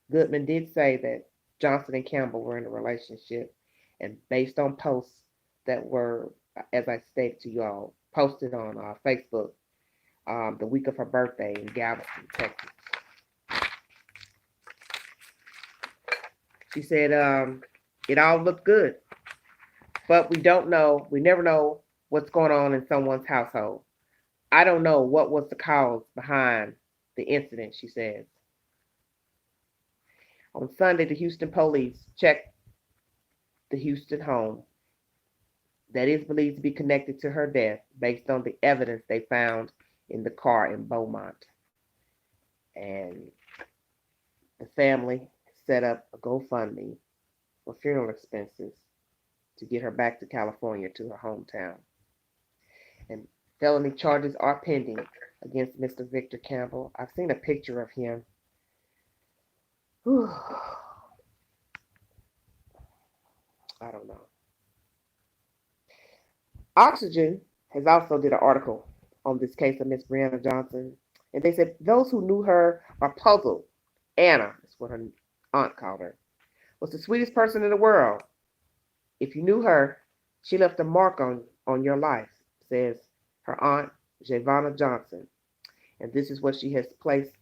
Goodman did say that Johnson and Campbell were in a relationship, and based on posts that were, as I stated to you all, posted on Facebook the week of her birthday in Galveston, Texas. She said it all looked good, but we never know what's going on in someone's household. I don't know what was the cause behind the incident, she says. On Sunday, the Houston police checked the Houston home that is believed to be connected to her death based on the evidence they found in the car in Beaumont. And the family set up a GoFundMe for funeral expenses to get her back to California, to her hometown. And felony charges are pending against Mr. Victor Campbell. I've seen a picture of him. Whew. I don't know. Oxygen has also did an article on this case of Miss Brianna Johnson, and they said those who knew her are puzzled. Anna, that's what her aunt called her, was the sweetest person in the world. If you knew her, she left a mark on your life, says her aunt, Javonna Johnson. And this is what she has placed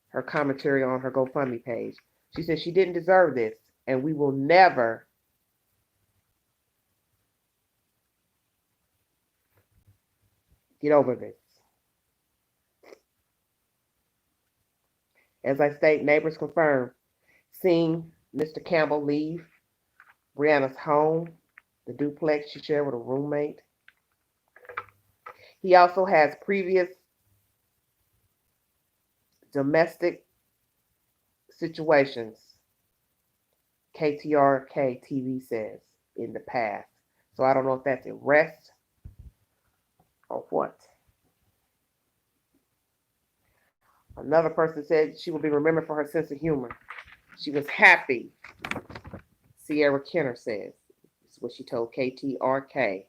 her commentary on her GoFundMe page. She says she didn't deserve this, and we will never get over this. As I state, neighbors confirm seeing Mr. Campbell leave Brianna's home, the duplex she shared with a roommate. He also has previous domestic situations, KTRK TV says, in the past. So I don't know if that's arrest or what. Another person said she will be remembered for her sense of humor. She was happy, Sierra Kenner says. This is what she told KTRK.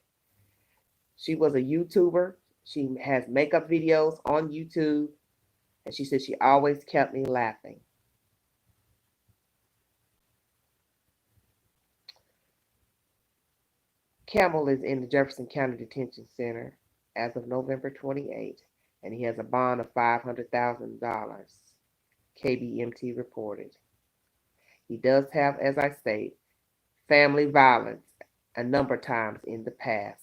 She was a YouTuber. She has makeup videos on YouTube. And she said she always kept me laughing. Campbell is in the Jefferson County Detention Center as of November 28th, and he has a bond of $500,000, KBMT reported. He does have, as I state, family violence a number of times in the past.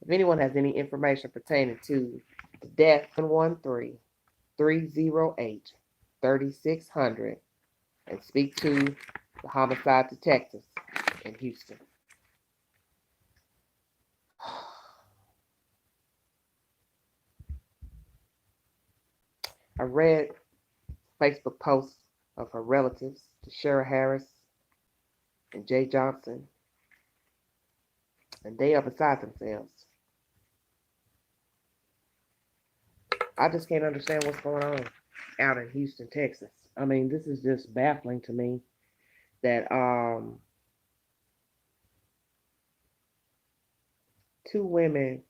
If anyone has any information pertaining to the death, 713-308-3600 and speak to the homicide detectives in Houston. I read Facebook posts of her relatives, Shara Harris and Jay Johnson, and they are beside themselves. I just can't understand what's going on out in Houston, Texas. I mean, this is just baffling to me that two women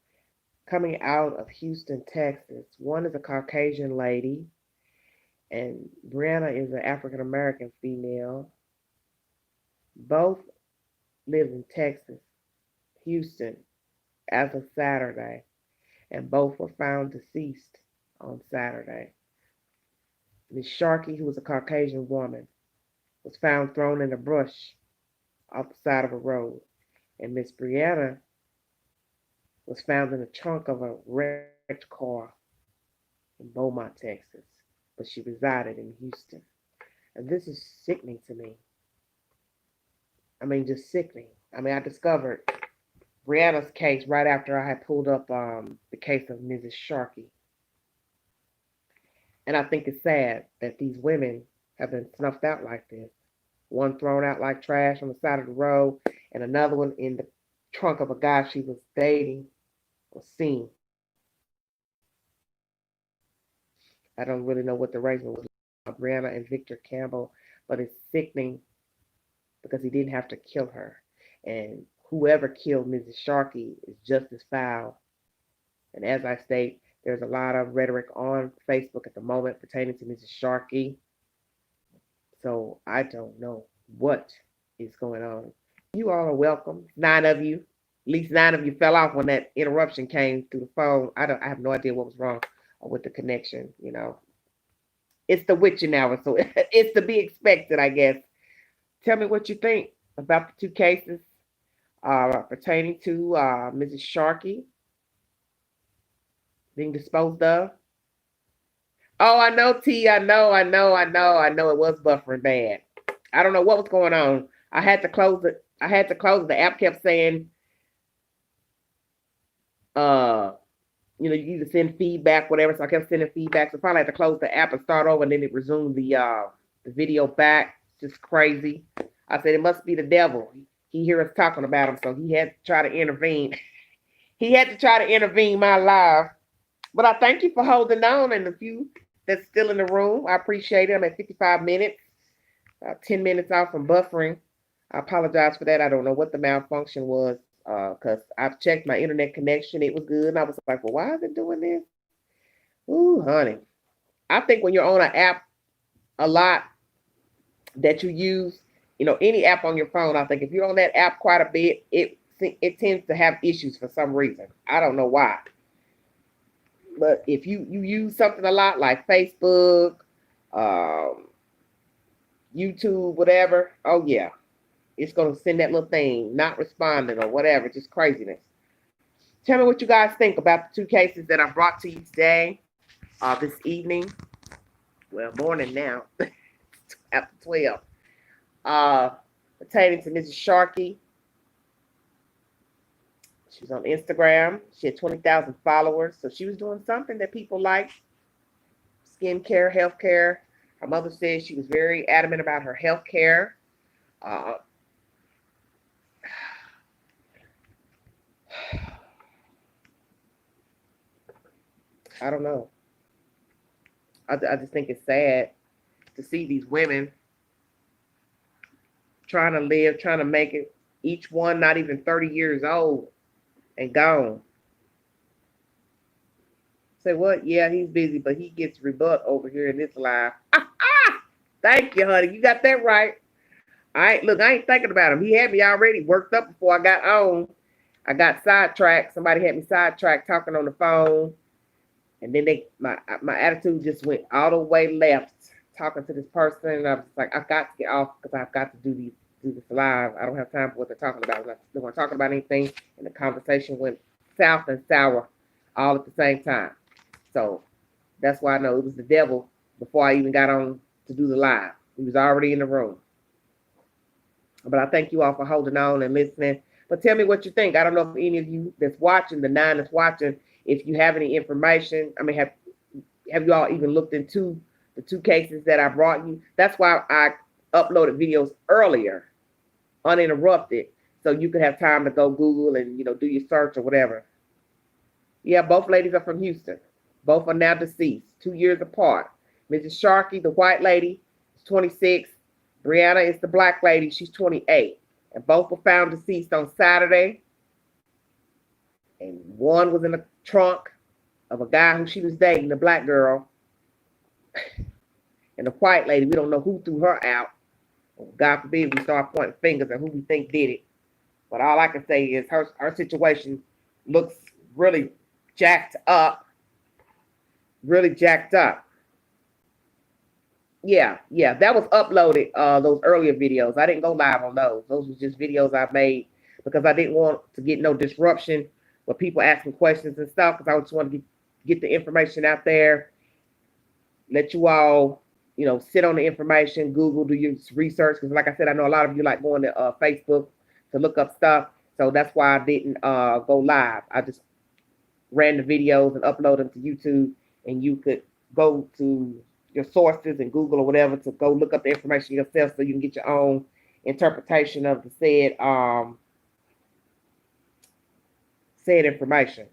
coming out of Houston, Texas. One is a Caucasian lady, and Brianna is an African American female. Both live in Texas, Houston, as of Saturday, and both were found deceased on Saturday. Miss Sharkey, who was a Caucasian woman, was found thrown in the brush off the side of a road, and Miss Brianna was found in the trunk of a wrecked car in Beaumont, Texas, but she resided in Houston. And this is sickening to me. I mean, just sickening. I mean, I discovered Brianna's case right after I had pulled up the case of Mrs. Sharkey. And I think it's sad that these women have been snuffed out like this. One thrown out like trash on the side of the road, and another one in the trunk of a guy she was dating was seen. I don't really know what the arrangement was, Brianna and Victor Campbell, but it's sickening because he didn't have to kill her. And whoever killed Mrs. Sharkey is just as foul. And as I state, there's a lot of rhetoric on Facebook at the moment pertaining to Mrs. Sharkey. So I don't know what is going on. You all are welcome. 9 of you, at least 9 of you fell off when that interruption came through the phone. I have no idea what was wrong with the connection. It's the witching hour, so it's to be expected, I guess. Tell me what you think about the 2 cases pertaining to Mrs. Sharkey being disposed of. Oh, I know, T. I know. It was buffering bad. I don't know what was going on. I had to close it. The app kept saying, you either send feedback, whatever. So I kept sending feedback. So I finally had to close the app and start over, and then it resumed the video back. Just crazy. I said it must be the devil. He hear us talking about him, so he had to try to intervene. He had to try to intervene my live. But I thank you for holding on, and the few that's still in the room, I appreciate it. I'm at 55 minutes, 10 minutes off from buffering. I apologize for that. I don't know what the malfunction was because I've checked my internet connection. It was good. And I was like, well, why is it doing this? Ooh, honey. I think when you're on an app a lot that you use, any app on your phone, I think if you're on that app quite a bit, it tends to have issues for some reason. I don't know why. But if you use something a lot like Facebook, YouTube, whatever, oh yeah, it's going to send that little thing, not responding or whatever, just craziness. Tell me what you guys think about the 2 cases that I brought to you today, this evening. Well, morning now, after 12. Pertaining to Mrs. Sharkey. She was on Instagram. She had 20,000 followers. So she was doing something that people like. Skincare, healthcare. Her mother said she was very adamant about her healthcare. I don't know. I just think it's sad to see these women trying to live, trying to make it, each one not even 30 years old and gone. Say what? Yeah, he's busy, but he gets rebut over here in this live. Thank you, honey. You got that right. I ain't thinking about him. He had me already worked up before I got on. I got sidetracked. Somebody had me sidetracked talking on the phone. And then my attitude just went all the way left, talking to this person. And I was like, I've got to get off because I've got to do this live. I don't have time for what they're talking about. They weren't talking about anything, and the conversation went south and sour all at the same time. So that's why I know it was the devil before I even got on to do the live. He was already in the room. But I thank you all for holding on and listening. But tell me what you think. I don't know if any of you that's watching, the 9 that's watching, if you have any information. I mean, have you all even looked into the 2 cases that I brought you? That's why I uploaded videos earlier, uninterrupted, so you could have time to go Google and do your search or whatever. Yeah, both ladies are from Houston. Both are now deceased, 2 years apart. Mrs. Sharkey, the white lady, is 26. Brianna is the black lady. She's 28. And both were found deceased on Saturday. And one was in the trunk of a guy who she was dating, the black girl. And the white lady, we don't know who threw her out. God forbid we start pointing fingers at who we think did it. But all I can say is her situation looks really jacked up. Really jacked up. Yeah, that was uploaded, those earlier videos. I didn't go live on those. Those were just videos I made because I didn't want to get no disruption with people asking questions and stuff, because I just wanted to get the information out there, let you all, sit on the information, Google, do your research, because like I said, I know a lot of you like going to Facebook to look up stuff, so that's why I didn't go live. I just ran the videos and upload them to YouTube, and you could go to your sources and Google or whatever to go look up the information yourself so you can get your own interpretation of the said information.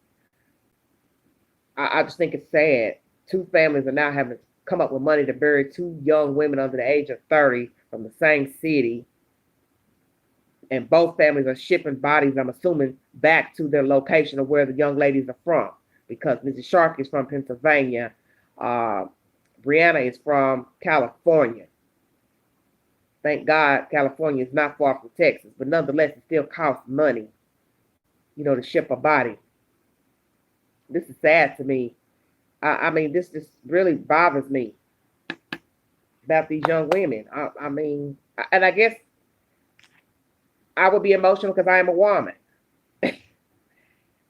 I just think it's sad. 2 families are now having to come up with money to bury 2 young women under the age of 30 from the same city. And both families are shipping bodies, I'm assuming, back to their location of where the young ladies are from, because Mrs. Sharkey is from Pennsylvania. Brianna is from California. Thank God California is not far from Texas, but nonetheless, it still costs money, to ship a body. This is sad to me. I mean, this just really bothers me about these young women. I mean, and I guess I would be emotional because I am a woman.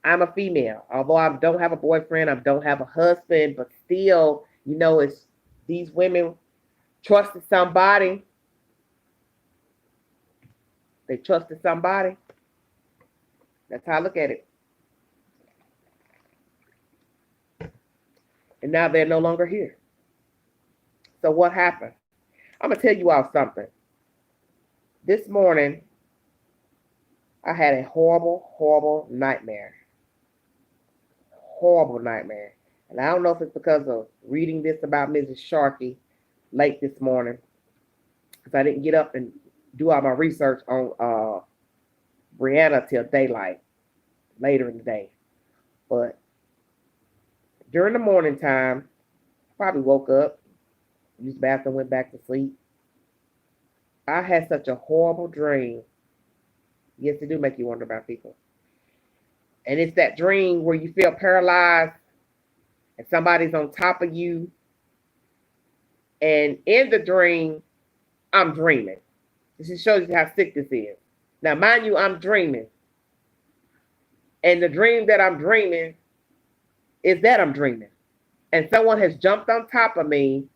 I'm a female. Although I don't have a boyfriend, I don't have a husband, but still, it's these women trusted somebody. They trusted somebody. That's how I look at it. And now they're no longer here. So what happened? I'm going to tell you all something. This morning, I had a horrible, horrible nightmare. Horrible nightmare. And I don't know if it's because of reading this about Mrs. Sharkey late this morning, because I didn't get up and do all my research on Brianna till daylight, later in the day. But during the morning time, I probably woke up, used the bathroom, went back to sleep. I had such a horrible dream. Yes, they do make you wonder about people. And it's that dream where you feel paralyzed and somebody's on top of you. And in the dream, I'm dreaming. This just shows you how sick this is. Now, mind you, I'm dreaming. And the dream that I'm dreaming is that I'm dreaming. And someone has jumped on top of me,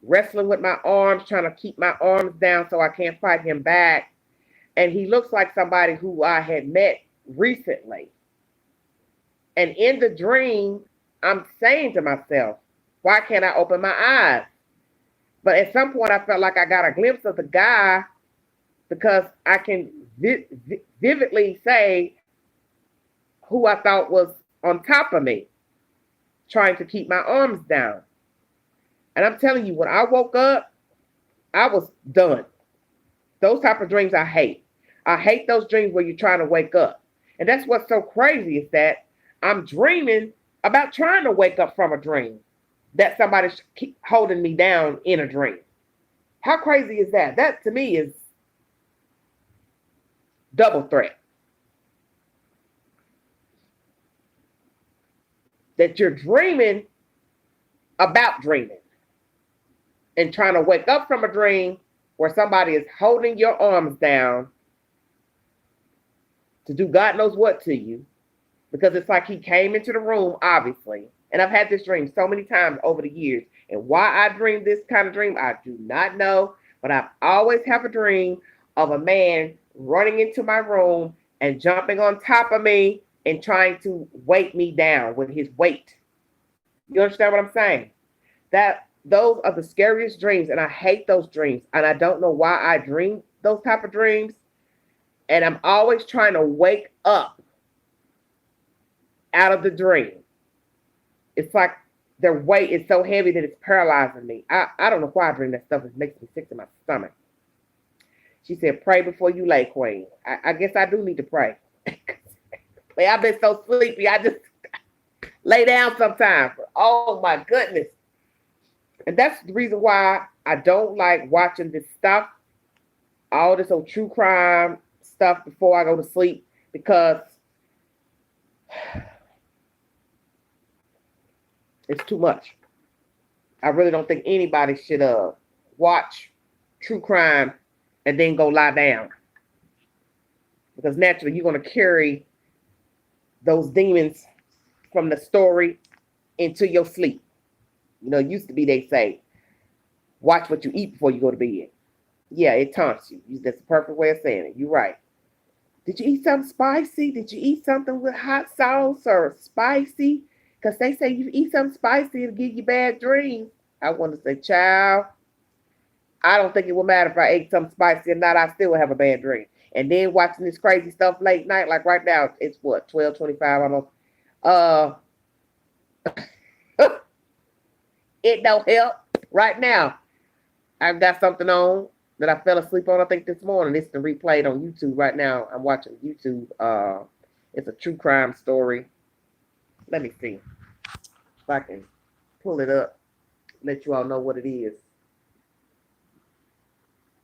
wrestling with my arms, trying to keep my arms down so I can't fight him back. And he looks like somebody who I had met recently. And in the dream, I'm saying to myself, why can't I open my eyes? But at some point, I felt like I got a glimpse of the guy, because I can vividly say who I thought was on top of me, trying to keep my arms down. And I'm telling you, when I woke up, I was done. Those type of dreams I hate. I hate those dreams where you're trying to wake up. And that's what's so crazy, is that I'm dreaming, about trying to wake up from a dream that somebody's holding me down in a dream. How crazy is that? That to me is double threat. That you're dreaming about dreaming and trying to wake up from a dream where somebody is holding your arms down to do God knows what to you, because it's like he came into the room, obviously. And I've had this dream so many times over the years. And why I dream this kind of dream, I do not know. But I always have a dream of a man running into my room and jumping on top of me and trying to weight me down with his weight. You understand what I'm saying? That those are the scariest dreams, and I hate those dreams. And I don't know why I dream those type of dreams. And I'm always trying to wake up out of the dream. It's like their weight is so heavy that it's paralyzing me. I don't know why I dream that stuff. It makes me sick to my stomach. She said, pray before you lay, Queen. I guess I do need to pray. I've been so sleepy. I just lay down sometimes. Oh, my goodness. And that's the reason why I don't like watching this stuff, all this old true crime stuff before I go to sleep, because it's too much. I really don't think anybody should watch true crime and then go lie down, because naturally you're going to carry those demons from the story into your sleep. You know, it used to be, they say, watch what you eat before you go to bed. Yeah, it taunts you. That's the perfect way of saying it. You're right. Did you eat something spicy? Did you eat something with hot sauce or spicy? Because they say you eat something spicy, it'll give you bad dreams. I want to say, child, I don't think it would matter if I ate something spicy or not. I still would have a bad dream. And then watching this crazy stuff late night, like right now, it's what, 12:25 almost. It don't help. Right now, I've got something on that I fell asleep on, I think, this morning. It's been replayed on YouTube right now. I'm watching YouTube. It's a true crime story. Let me see if I can pull it up, let you all know what it is.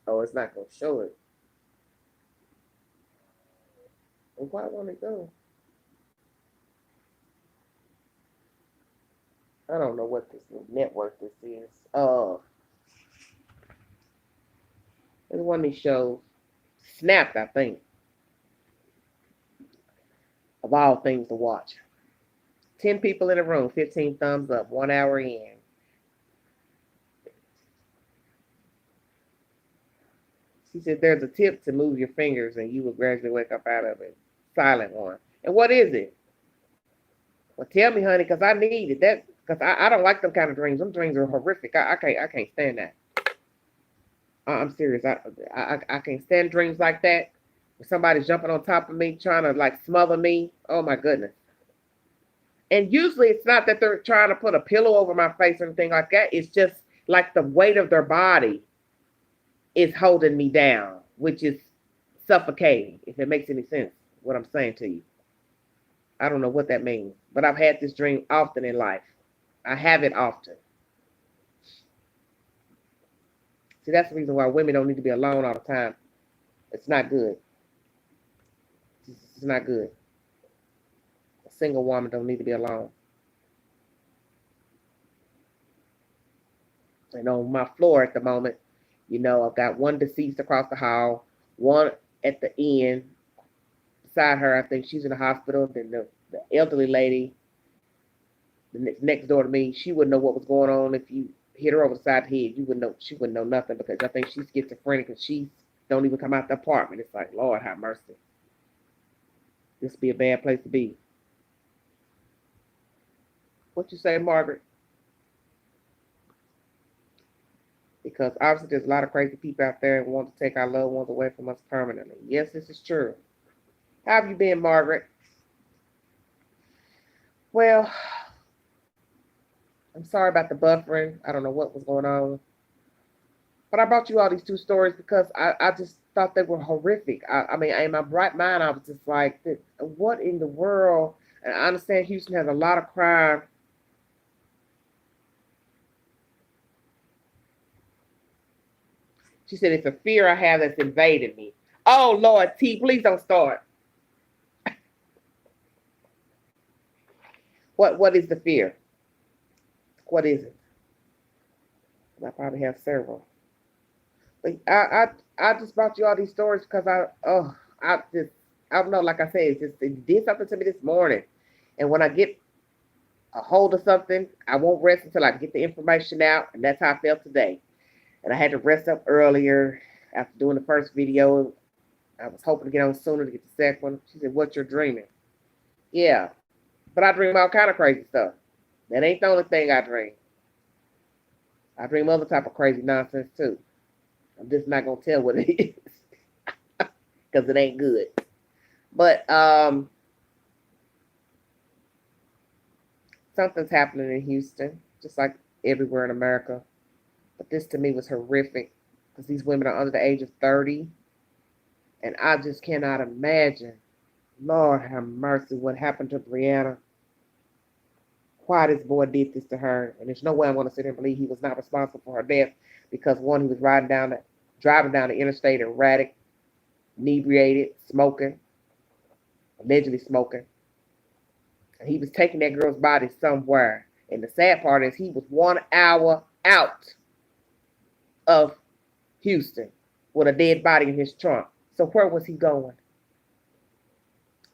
Oh, it's not going to show it. Well, why won't it go? I don't know what this network this is. It's one of these shows. Snapped, I think. Of all things to watch. 10 people in a room, 15 thumbs up, 1 hour in. She said there's a tip to move your fingers and you will gradually wake up out of it. Silent one. And what is it? Well, tell me, honey, because I need it. That because I don't like them kind of dreams. Them dreams are horrific. I can't stand that. I'm serious. I can't stand dreams like that. Somebody's jumping on top of me, trying to like smother me. Oh my goodness. And usually it's not that they're trying to put a pillow over my face or anything like that. It's just like the weight of their body is holding me down, which is suffocating, if it makes any sense, what I'm saying to you. I don't know what that means, but I've had this dream often in life. I have it often. See, that's the reason why women don't need to be alone all the time. It's not good. It's not good. A single woman don't need to be alone. And on my floor at the moment, you know, I've got one deceased across the hall, one at the end beside her. I think she's in the hospital. Then the elderly lady next door to me, she wouldn't know what was going on. If you hit her over the side of the head, you wouldn't know. She wouldn't know nothing, because I think she's schizophrenic and she don't even come out the apartment. It's like, Lord have mercy. This would be a bad place to be. What you say, Margaret? Because obviously there's a lot of crazy people out there who want to take our loved ones away from us permanently. Yes, this is true. How have you been, Margaret? Well, I'm sorry about the buffering. I don't know what was going on. But I brought you all these two stories because I just thought they were horrific. I mean, in my bright mind, I was just like, what in the world? And I understand Houston has a lot of crime. She said, it's a fear I have that's invaded me. Oh, Lord, T, please don't start. What is the fear? What is it? I probably have several. But I just brought you all these stories because I don't know, like I said, it did something to me this morning. And when I get a hold of something, I won't rest until I get the information out. And that's how I felt today. And I had to rest up earlier after doing the first video. I was hoping to get on sooner to get the second one. She said, "What you're dreaming?" Yeah, but I dream all kind of crazy stuff. That ain't the only thing I dream. I dream other type of crazy nonsense too. I'm just not gonna tell what it is because it ain't good. But something's happening in Houston, just like everywhere in America. But this to me was horrific because these women are under the age of 30. And I just cannot imagine, Lord have mercy, what happened to Brianna. Why this boy did this to her. And there's no way I'm going to sit here and believe he was not responsible for her death because, one, he was driving down the interstate erratic, inebriated, smoking, allegedly smoking. And he was taking that girl's body somewhere. And the sad part is he was 1 hour out of Houston with a dead body in his trunk. So where was he going?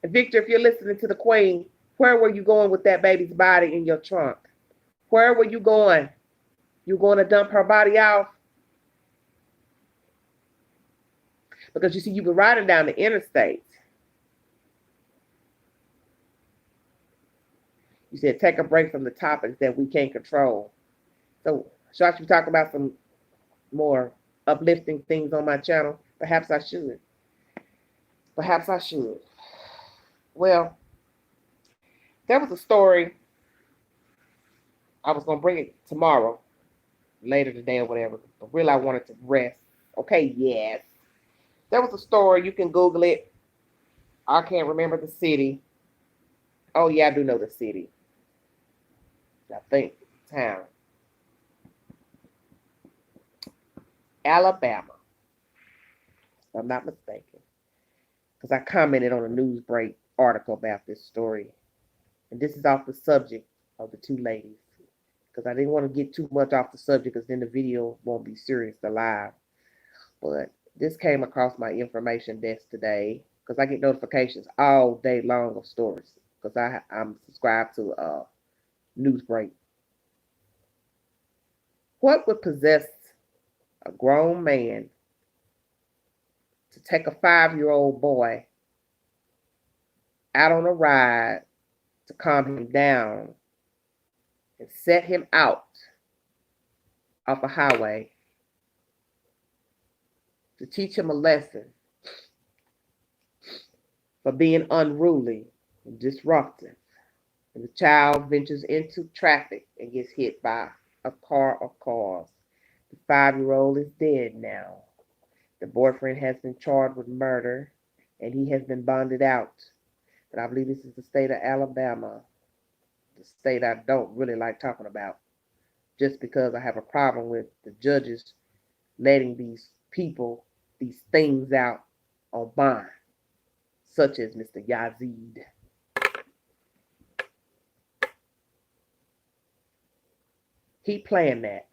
And Victor, if you're listening to the Queen, where were you going with that baby's body in your trunk? Where were you going? You going to dump her body off? Because you see, you were riding down the interstate. You said take a break from the topics that we can't control. So, should we talk about some more uplifting things on my channel? Perhaps I should. Perhaps I should. Well, there was a story. I was going to bring it tomorrow, later today or whatever, but really I wanted to rest. Okay, yes. There was a story. You can Google it. I can't remember the city. Oh, yeah, I do know the city. I think town. Alabama, if I'm not mistaken. Because I commented on a Newsbreak article about this story. And this is off the subject of the two ladies. Because I didn't want to get too much off the subject because then the video won't be serious to live. But this came across my information desk today because I get notifications all day long of stories because I'm subscribed to Newsbreak. What would possess a grown man to take a 5-year-old boy out on a ride to calm him down and set him out off a highway to teach him a lesson for being unruly and disruptive? And the child ventures into traffic and gets hit by a car or cars. The 5-year-old is dead now. The boyfriend has been charged with murder, and he has been bonded out. But I believe this is the state of Alabama, the state I don't really like talking about, just because I have a problem with the judges letting these people, these things out on bond, such as Mr. Yazid. He planned that.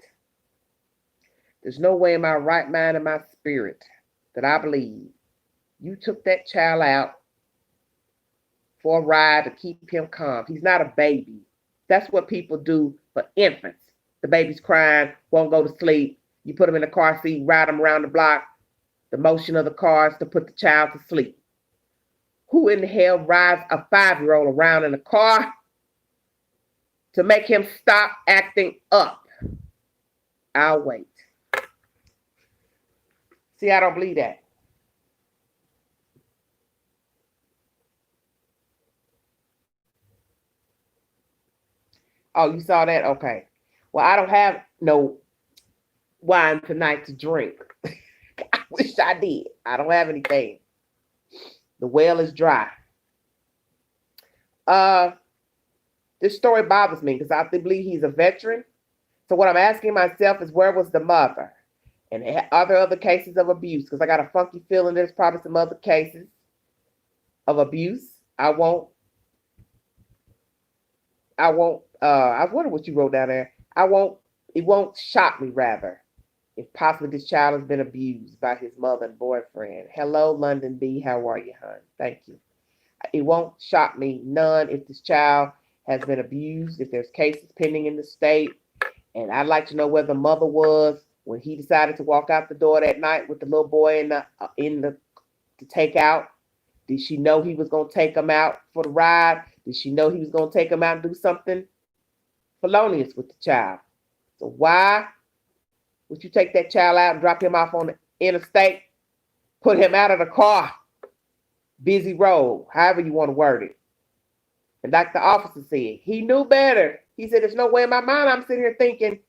There's no way in my right mind and my spirit that I believe you took that child out for a ride to keep him calm. He's not a baby. That's what people do for infants. The baby's crying, won't go to sleep. You put him in a car seat, ride him around the block. The motion of the car is to put the child to sleep. Who in the hell rides a 5-year-old around in a car to make him stop acting up? I'll wait. See, I don't believe that. Oh, you saw that? Okay. Well, I don't have no wine tonight to drink. I wish I did. I don't have anything. The well is dry. This story bothers me because I believe he's a veteran. So what I'm asking myself is, where was the mother? And are there other cases of abuse? Because I got a funky feeling there's probably some other cases of abuse. I wonder what you wrote down there. It won't shock me, rather, if possibly this child has been abused by his mother and boyfriend. Hello, London B. How are you, hon? Thank you. It won't shock me none if this child has been abused, if there's cases pending in the state. And I'd like to know where the mother was when he decided to walk out the door that night with the little boy to take out. Did she know he was going to take him out for the ride? Did she know he was going to take him out and do something felonious with the child? So why would you take that child out and drop him off on the interstate, put him out of the car, busy road, however you want to word it? And like the officer said, he knew better. He said, there's no way in my mind I'm sitting here thinking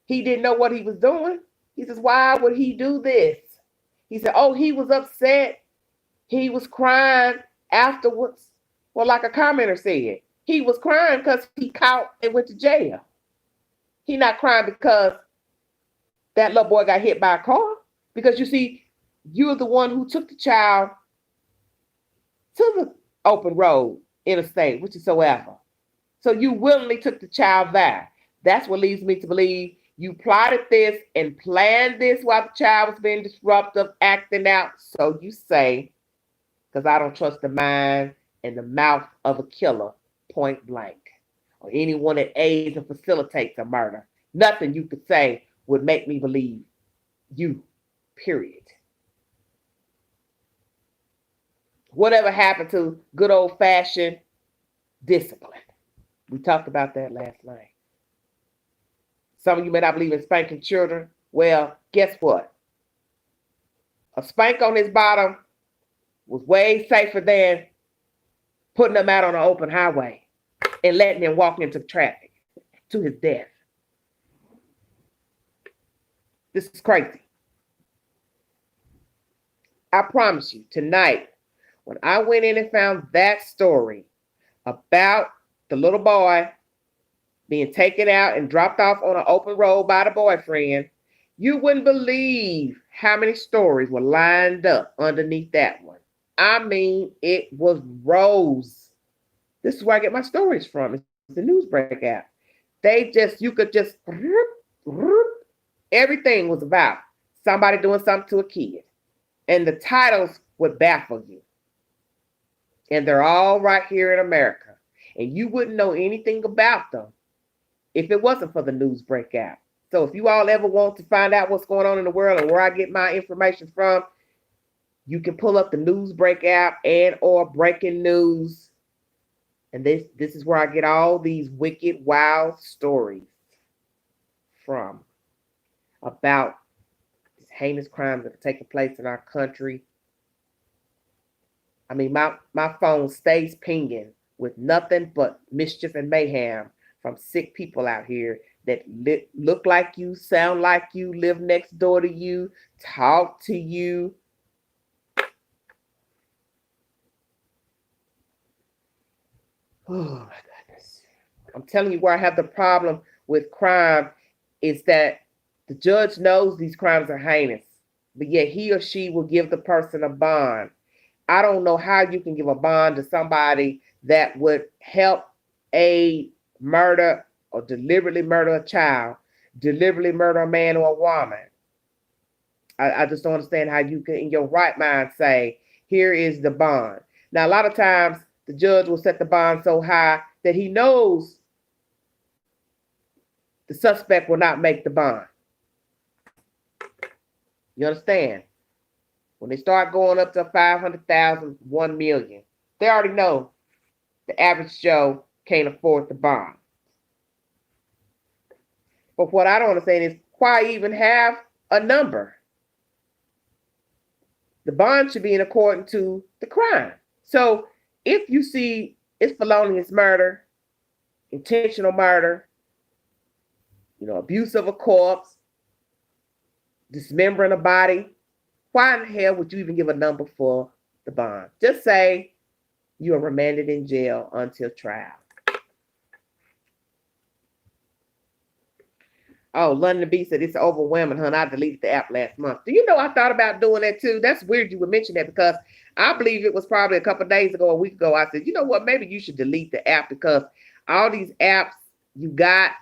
he didn't know what he was doing. He says, why would he do this? He said, oh, he was upset. He was crying afterwards. Well, like a commenter said, he was crying because he caught and went to jail. He not crying because that little boy got hit by a car. Because you see, you're the one who took the child to the open road, interstate, which is so ever. So you willingly took the child there. That's what leads me to believe you plotted this and planned this while the child was being disruptive, acting out. So you say, because I don't trust the mind and the mouth of a killer, point blank, or anyone that aids and facilitates a murder. Nothing you could say would make me believe you, period. Whatever happened to good old-fashioned discipline? We talked about that last night. Some of you may not believe in spanking children. Well, guess what? A spank on his bottom was way safer than putting him out on an open highway and letting him walk into traffic to his death. This is crazy. I promise you, tonight, when I went in and found that story about the little boy being taken out and dropped off on an open road by the boyfriend, you wouldn't believe how many stories were lined up underneath that one. I mean, it was rows. This is where I get my stories from. It's the Newsbreak app. You could just, everything was about somebody doing something to a kid. And the titles would baffle you. And they're all right here in America. And you wouldn't know anything about them if it wasn't for the Newsbreak app. So if you all ever want to find out what's going on in the world and where I get my information from, you can pull up the Newsbreak app and or breaking news. And this is where I get all these wicked, wild stories from about these heinous crimes that are taking place in our country. I mean, my phone stays pinging with nothing but mischief and mayhem from sick people out here that look like you, sound like you, live next door to you, talk to you. Oh my goodness. I'm telling you, where I have the problem with crime is that the judge knows these crimes are heinous, but yet he or she will give the person a bond. I don't know how you can give a bond to somebody that would help aid murder or deliberately murder a child, deliberately murder a man or a woman. I just don't understand how you can, in your right mind, say, here is the bond. Now, a lot of times, the judge will set the bond so high that he knows the suspect will not make the bond. You understand? When they start going up to 500,000, 1 million, they already know the average Joe can't afford the bond. But what I don't understand is why even have a number? The bond should be in accordance to the crime. So if you see it's felonious murder, intentional murder, abuse of a corpse, dismembering a body, why in the hell would you even give a number for the bond? Just say You are remanded in jail until trial. Oh, London B said it's overwhelming, hun. I deleted the app last month. Do you know I thought about doing that too? That's weird you would mention that because I believe it was probably a couple of days ago, a week ago. I said, you know what? Maybe you should delete the app because all these apps you got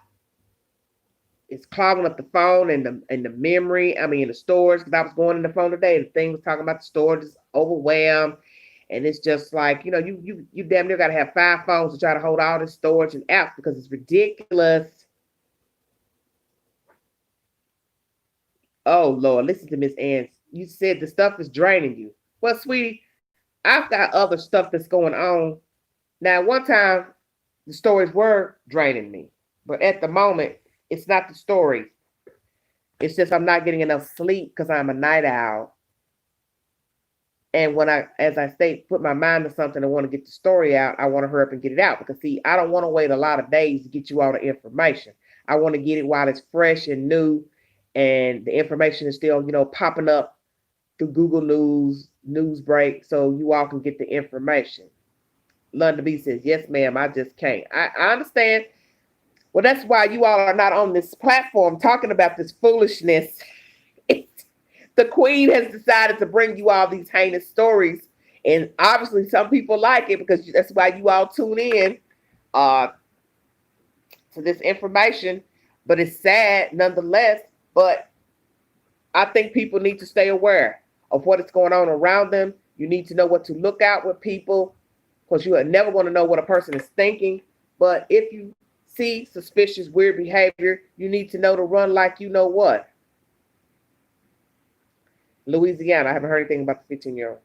is clogging up the phone and the memory. I mean, the storage. Because I was going in the phone today, and the thing was talking about the storage is overwhelmed, and it's just like you damn near got to have 5 phones to try to hold all this storage and apps because it's ridiculous. Oh Lord, listen to Miss Ann. You said the stuff is draining you. Well, sweetie, I've got other stuff that's going on. Now, one time the stories were draining me, but at the moment, it's not the story. It's just I'm not getting enough sleep because I'm a night owl. And when as I state, put my mind to something and want to get the story out, I want to hurry up and get it out because see, I don't want to wait a lot of days to get you all the information. I want to get it while it's fresh and new, and the information is still, popping up through Google News, news break, so you all can get the information. London B says, yes, ma'am, I just can't. I understand. Well, that's why you all are not on this platform talking about this foolishness. The queen has decided to bring you all these heinous stories. And obviously some people like it because that's why you all tune in uh, to this information. But it's sad nonetheless. But I think people need to stay aware of what is going on around them. You need to know what to look out with people because you are never going to know what a person is thinking. But if you see suspicious, weird behavior, you need to know to run like you know what. Louisiana, I haven't heard anything about the 15-year-old.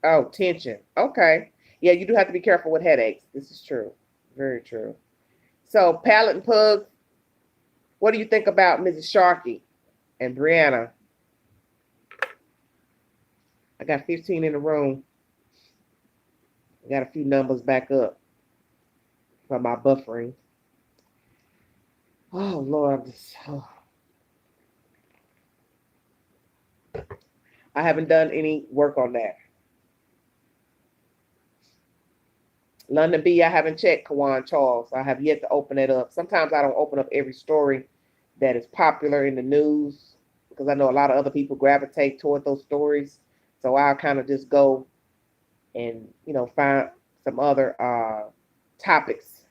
Oh, tension. Okay. Yeah, you do have to be careful with headaches. This is true. Very true. So, Pallet and Pug, what do you think about Mrs. Sharkey and Brianna? I got 15 in the room. I got a few numbers back up for my buffering. Oh, Lord. I haven't done any work on that. London B, I haven't checked Kawan Charles. I have yet to open it up. Sometimes I don't open up every story that is popular in the news because I know a lot of other people gravitate toward those stories. So I'll kind of just go and, find some other topics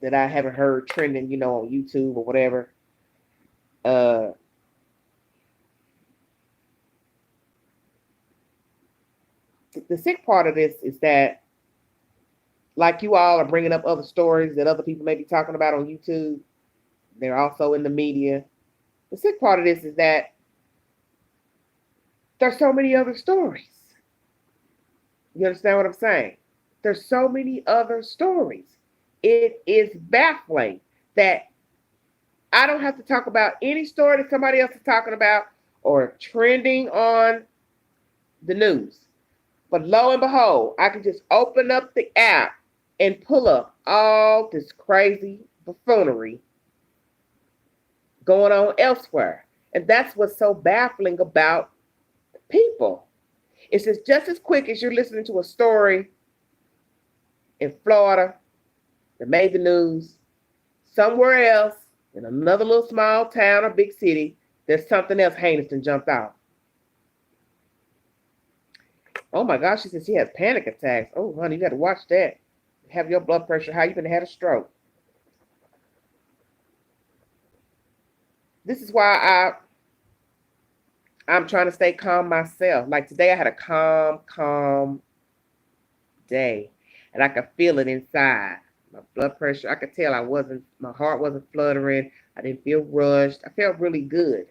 that I haven't heard trending, on YouTube or whatever. The sick part of this is that, like you all are bringing up other stories that other people may be talking about on YouTube, they're also in the media. The sick part of this is that there's so many other stories. You understand what I'm saying? There's so many other stories. It is baffling that I don't have to talk about any story that somebody else is talking about or trending on the news. But lo and behold, I can just open up the app and pull up all this crazy buffoonery going on elsewhere. And that's what's so baffling about people. It's just as quick as you're listening to a story in Florida that made the news. Somewhere else, in another little small town or big city, there's something else heinous and jumped out. Oh my gosh, she says she has panic attacks. Oh, honey, you got to watch that. Have your blood pressure high. You've been had a stroke. This is why I'm trying to stay calm myself. Like today, I had a calm day, and I could feel it inside. My blood pressure, I could tell my heart wasn't fluttering. I didn't feel rushed. I felt really good.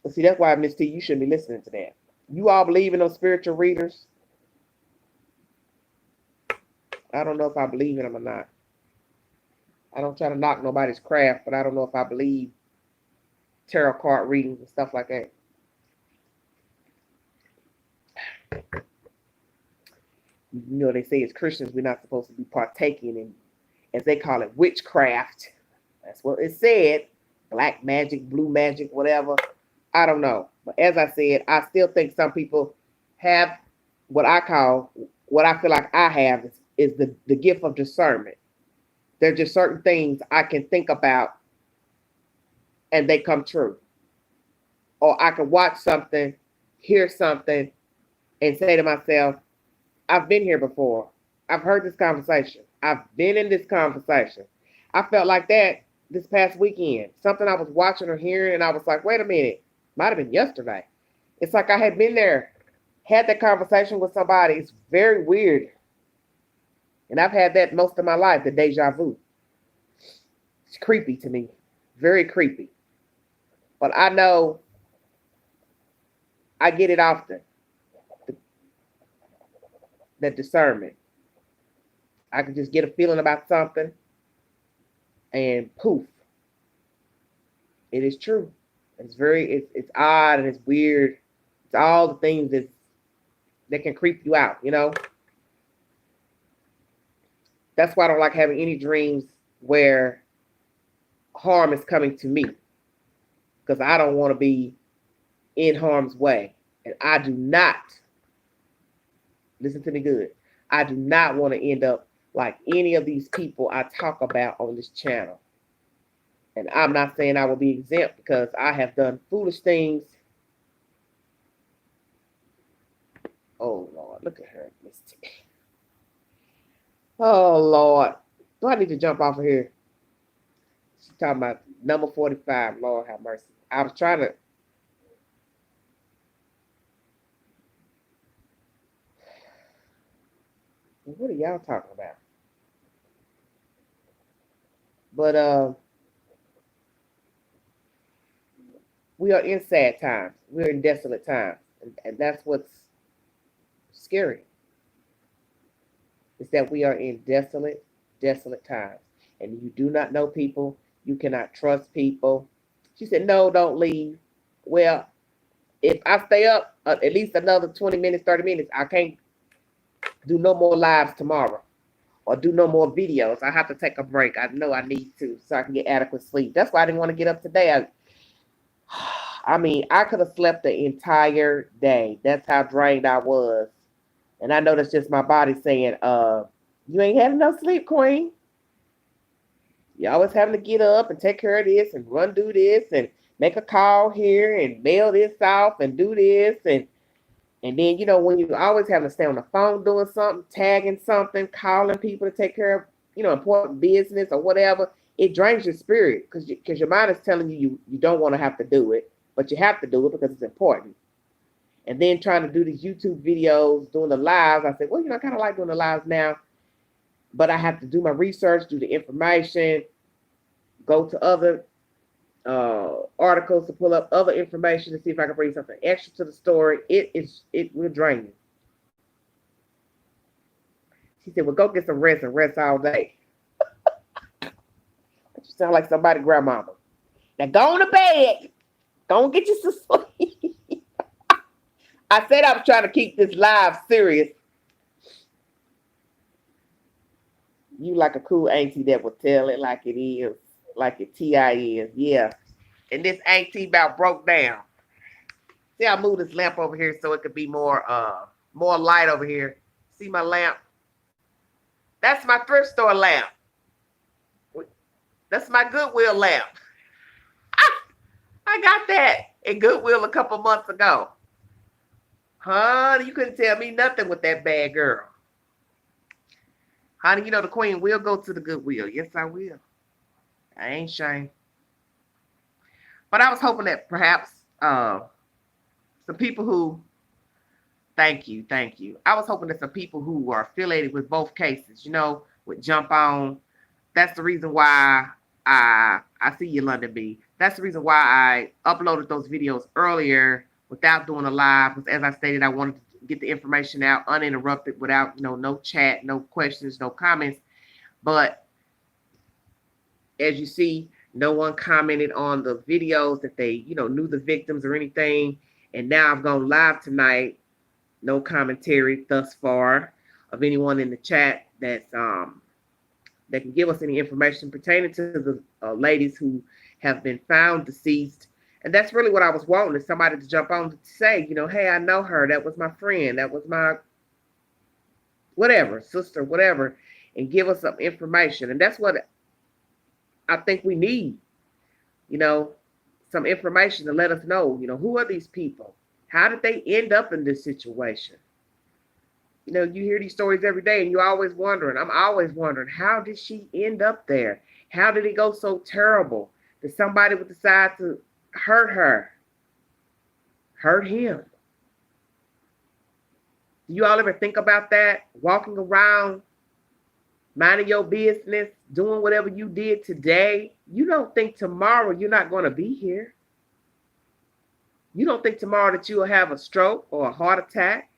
But see, that's why, Miss T, you shouldn't be listening to that. You all believe in those spiritual readers? I don't know if I believe in them or not. I don't try to knock nobody's craft, but I don't know if I believe tarot card readings and stuff like that. They say as Christians, we're not supposed to be partaking in, as they call it, witchcraft. That's what it said. black magic, blue magic, whatever. I don't know. But as I said, I still think some people have what I call, what I feel like I have is the gift of discernment. There's just certain things I can think about and they come true. Or I can watch something, hear something, and say to myself, I've been here before. I've heard this conversation. I've been in this conversation. I felt like that this past weekend. Something I was watching or hearing, and I was like, wait a minute, might have been yesterday. It's like I had been there, had that conversation with somebody. It's very weird. And I've had that most of my life, the deja vu. It's creepy to me, very creepy. But I know I get it often, that discernment. I can just get a feeling about something and poof, it is true. It's odd and it's weird. It's all the things that can creep you out, you know? That's why I don't like having any dreams where harm is coming to me, because I don't want to be in harm's way. And I do not, listen to me good, I do not want to end up like any of these people I talk about on this channel. And I'm not saying I will be exempt, because I have done foolish things. Oh, Lord, look at her. Oh, Lord. Do I need to jump off of here? She's talking about number 45. Lord have mercy. I was trying to. What are y'all talking about? But we are in sad times. We're in desolate times. And that's what's scary. Is that we are in desolate times. And you do not know people. You cannot trust people. She said, no, don't leave. Well, if I stay up at least another 20 minutes, 30 minutes, I can't do no more lives tomorrow or do no more videos. I have to take a break. I know I need to, so I can get adequate sleep. That's why I didn't want to get up today. I mean, I could have slept the entire day. That's how drained I was. And I know that's just my body saying, you ain't had enough sleep, queen. You always having to get up and take care of this and do this and make a call here and mail this off and do this. And then, you know, when you always having to stay on the phone doing something, tagging something, calling people to take care of, you know, important business or whatever, it drains your spirit, because your mind is telling you don't want to have to do it, but you have to do it because it's important. And then trying to do these YouTube videos, doing the lives, I said, well, you know, I kind of like doing the lives now, but I have to do my research, do the information, go to other articles to pull up other information to see if I can bring something extra to the story. It will drain you. She said, well, go get some rest and rest all day. You sound like somebody grandmama. Now go on to bed. Go and get you some sleep. I said I was trying to keep this live serious. You like a cool auntie that will tell it like it is, like it T.I. is. Yeah. And this auntie about broke down. See, I moved this lamp over here so it could be more light over here. See my lamp? That's my thrift store lamp. That's my Goodwill lamp. I got that in Goodwill a couple months ago. Honey, you couldn't tell me nothing with that bad girl. Honey, you know the queen will go to the Goodwill. Yes, I will. I ain't ashamed. But I was hoping that perhaps some people who, thank you. I was hoping that some people who are affiliated with both cases, you know, would jump on. That's the reason why I see you, London B. That's the reason why I uploaded those videos earlier without doing a live. Because as I stated, I wanted to get the information out uninterrupted without, you know, no chat, no questions, no comments. But as you see, no one commented on the videos that they, you know, knew the victims or anything. And now I've gone live tonight. No commentary thus far of anyone in the chat that's that can give us any information pertaining to the ladies who have been found deceased. And that's really what I was wanting, is somebody to jump on to say, hey, I know her. That was my friend. That was my whatever, sister, whatever, and give us some information. And that's what I think we need, you know, some information to let us know, who are these people? How did they end up in this situation? You hear these stories every day and you're always wondering, I'm always wondering, how did she end up there? How did it go so terrible that somebody would decide to hurt her, hurt him? Do you all ever think about that? Walking around, minding your business, doing whatever you did today. You don't think tomorrow you're not going to be here. You don't think tomorrow that you will have a stroke or a heart attack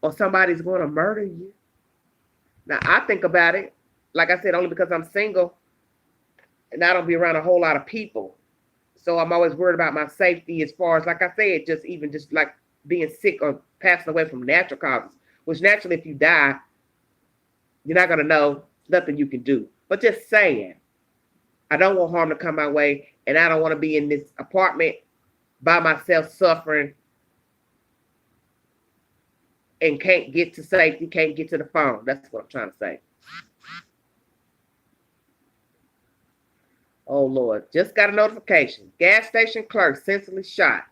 or somebody's going to murder you. Now, I think about it, like I said, only because I'm single and I don't be around a whole lot of people. So I'm always worried about my safety as far as, like I said, just like being sick or passing away from natural causes, which naturally, if you die, you're not going to know, nothing you can do. But just saying, I don't want harm to come my way, and I don't want to be in this apartment by myself suffering and can't get to safety, can't get to the phone. That's what I'm trying to say. Oh, Lord. Just got a notification. Gas station clerk senselessly shot.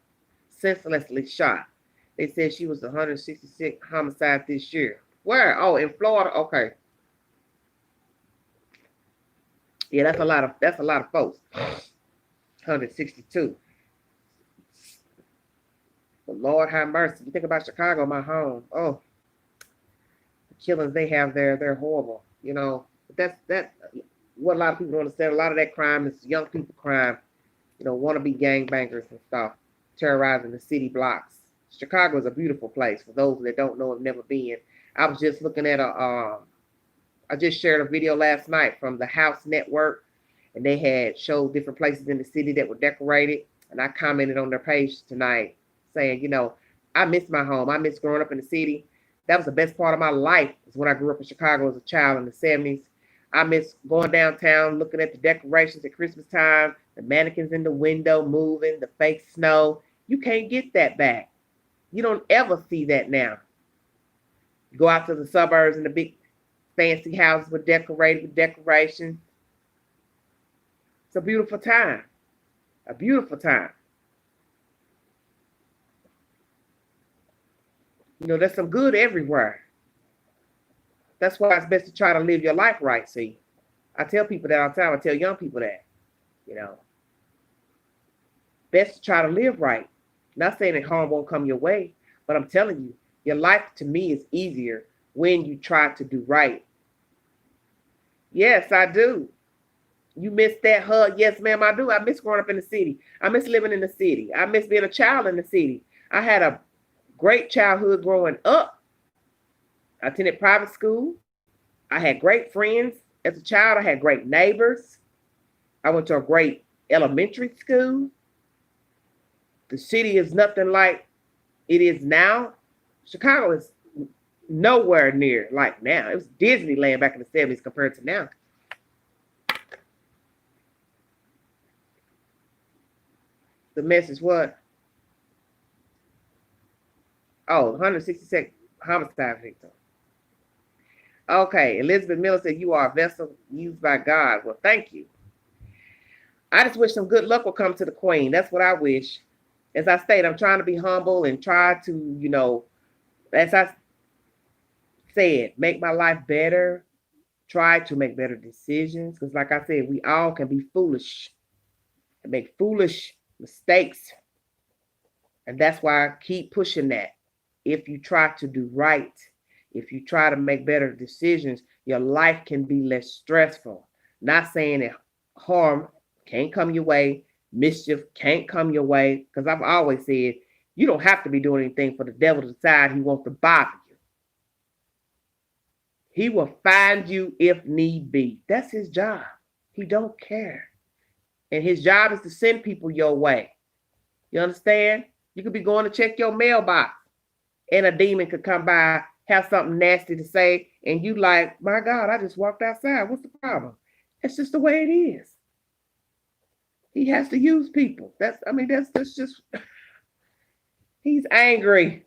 They said she was 166 homicide this year. Where? Oh, in Florida? Okay. Yeah, that's a lot of folks. 162. But Lord have mercy. You think about Chicago, my home. Oh, the killings they have there, they're horrible. That's what a lot of people don't understand. A lot of that crime is young people crime. Wannabe gangbangers and stuff, terrorizing the city blocks. Chicago is a beautiful place for those that don't know and never been. I was just looking at I just shared a video last night from the House Network, and they had showed different places in the city that were decorated. And I commented on their page tonight saying, I miss my home. I miss growing up in the city. That was the best part of my life, is when I grew up in Chicago as a child in the 70s. I miss going downtown, looking at the decorations at Christmas time, the mannequins in the window moving, the fake snow. You can't get that back. You don't ever see that now. You go out to the suburbs and the big fancy houses were decorated with decorations. It's a beautiful time. A beautiful time. There's some good everywhere. That's why it's best to try to live your life right, see. I tell people that all the time. I tell young people that, best to try to live right. Not saying that harm won't come your way, but I'm telling you, your life to me is easier when you try to do right. Yes, I do. You miss that hug? Yes, ma'am, I do. I miss growing up in the city. I miss living in the city. I miss being a child in the city. I had a great childhood growing up. I attended private school. I had great friends as a child. I had great neighbors. I went to a great elementary school. The city is nothing like it is now. Chicago is nowhere near like now. It was Disneyland back in the 70s compared to now. The message what? Oh, 166 homicide victim. Okay, Elizabeth Miller said, you are a vessel used by God. Well, thank you. I just wish some good luck will come to the queen. That's what I wish. As I stated, I'm trying to be humble and try to, as I said, make my life better. Try to make better decisions. Because like I said, we all can be foolish and make foolish mistakes. And that's why I keep pushing that. If you try to do right, if you try to make better decisions, your life can be less stressful. Not saying that harm can't come your way, mischief can't come your way, because I've always said, you don't have to be doing anything for the devil to decide he wants to bother you. He will find you if need be. That's his job. He don't care. And his job is to send people your way. You understand? You could be going to check your mailbox, and a demon could come by, have something nasty to say, and you like, my God, I just walked outside. What's the problem? It's just the way it is. He has to use people. That's just, he's angry.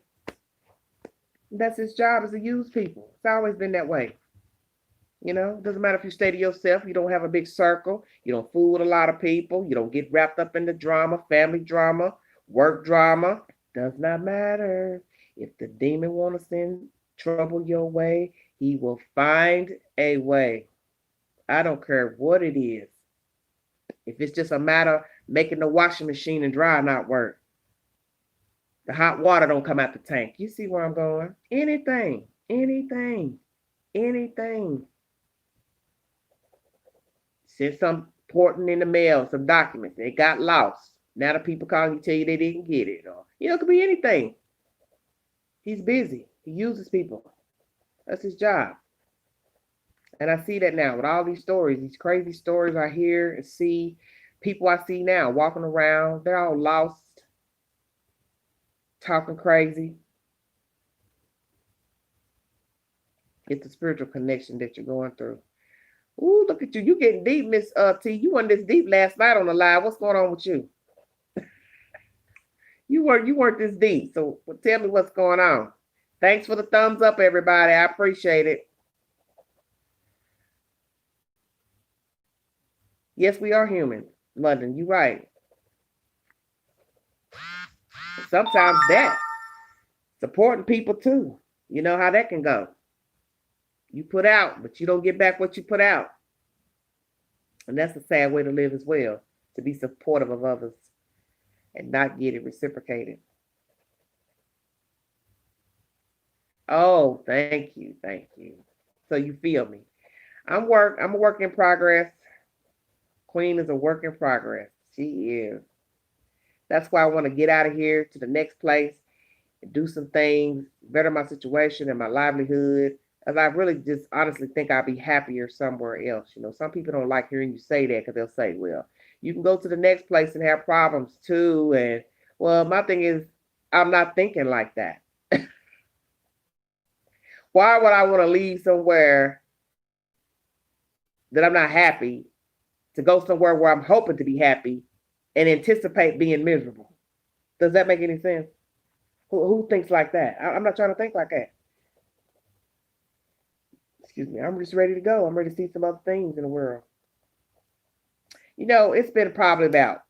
That's his job, is to use people. It's always been that way. It doesn't matter if you stay to yourself, you don't have a big circle, you don't fool with a lot of people, you don't get wrapped up in the drama, family drama, work drama. Does not matter. If the demon want to send trouble your way, he will find a way. I don't care what it is. If it's just a matter of making the washing machine and dryer not work, the hot water don't come out the tank. You see where I'm going? Anything, anything, anything. Sent some important in the mail, some documents. They got lost. Now the people calling you tell you they didn't get it. Or it could be anything. He's busy. He uses people. That's his job. And I see that now with all these stories, these crazy stories I hear and see. People I see now walking around, they're all lost, talking crazy. It's the spiritual connection that you're going through. Ooh, look at you. You getting deep, Miss T. You went this deep last night on the live. What's going on with you? You weren't this deep. So tell me what's going on. Thanks for the thumbs up, everybody. I appreciate it. Yes, we are human. London, you're right. Sometimes that supporting people too. You know how that can go. You put out, but you don't get back what you put out. And that's a sad way to live as well, to be supportive of others and not get it reciprocated. Oh, thank you. Thank you. So you feel me. I'm a work in progress. Queen is a work in progress. She is. That's why I want to get out of here to the next place and do some things, better my situation and my livelihood. As I really just honestly think I'll be happier somewhere else. Some people don't like hearing you say that because they'll say, well, you can go to the next place and have problems too. And well, my thing is, I'm not thinking like that. Why would I want to leave somewhere that I'm not happy to go somewhere where I'm hoping to be happy and anticipate being miserable? Does that make any sense? Who thinks like that? I'm not trying to think like that. Excuse me. I'm just ready to go. I'm ready to see some other things in the world. It's been probably about,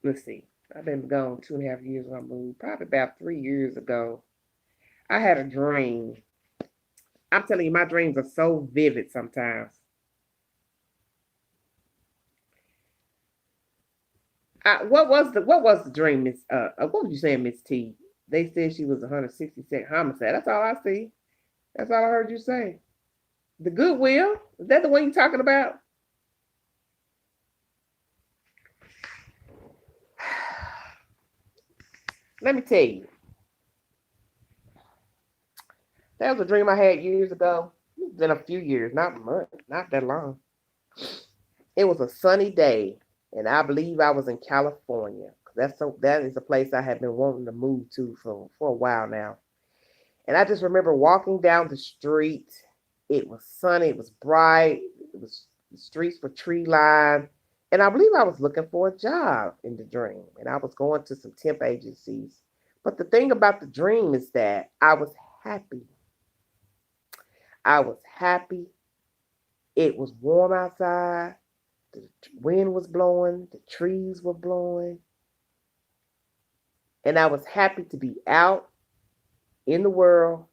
let's see, I've been gone 2.5 years when I moved. Probably about 3 years ago, I had a dream. I'm telling you, my dreams are so vivid sometimes. What was the dream, Miss? What was you saying, Miss T? They said she was 162nd homicide. That's all I see. That's all I heard you say. The Goodwill? Is that the one you're talking about? Let me tell you. That was a dream I had years ago. It's been a few years, not much, not that long. It was a sunny day, and I believe I was in California. That is a place I have been wanting to move to for a while now. And I just remember walking down the street. It was sunny, it was bright, the streets were tree lined. And I believe I was looking for a job in the dream. And I was going to some temp agencies. But the thing about the dream is that I was happy. I was happy. It was warm outside. The wind was blowing. The trees were blowing. And I was happy to be out in the world,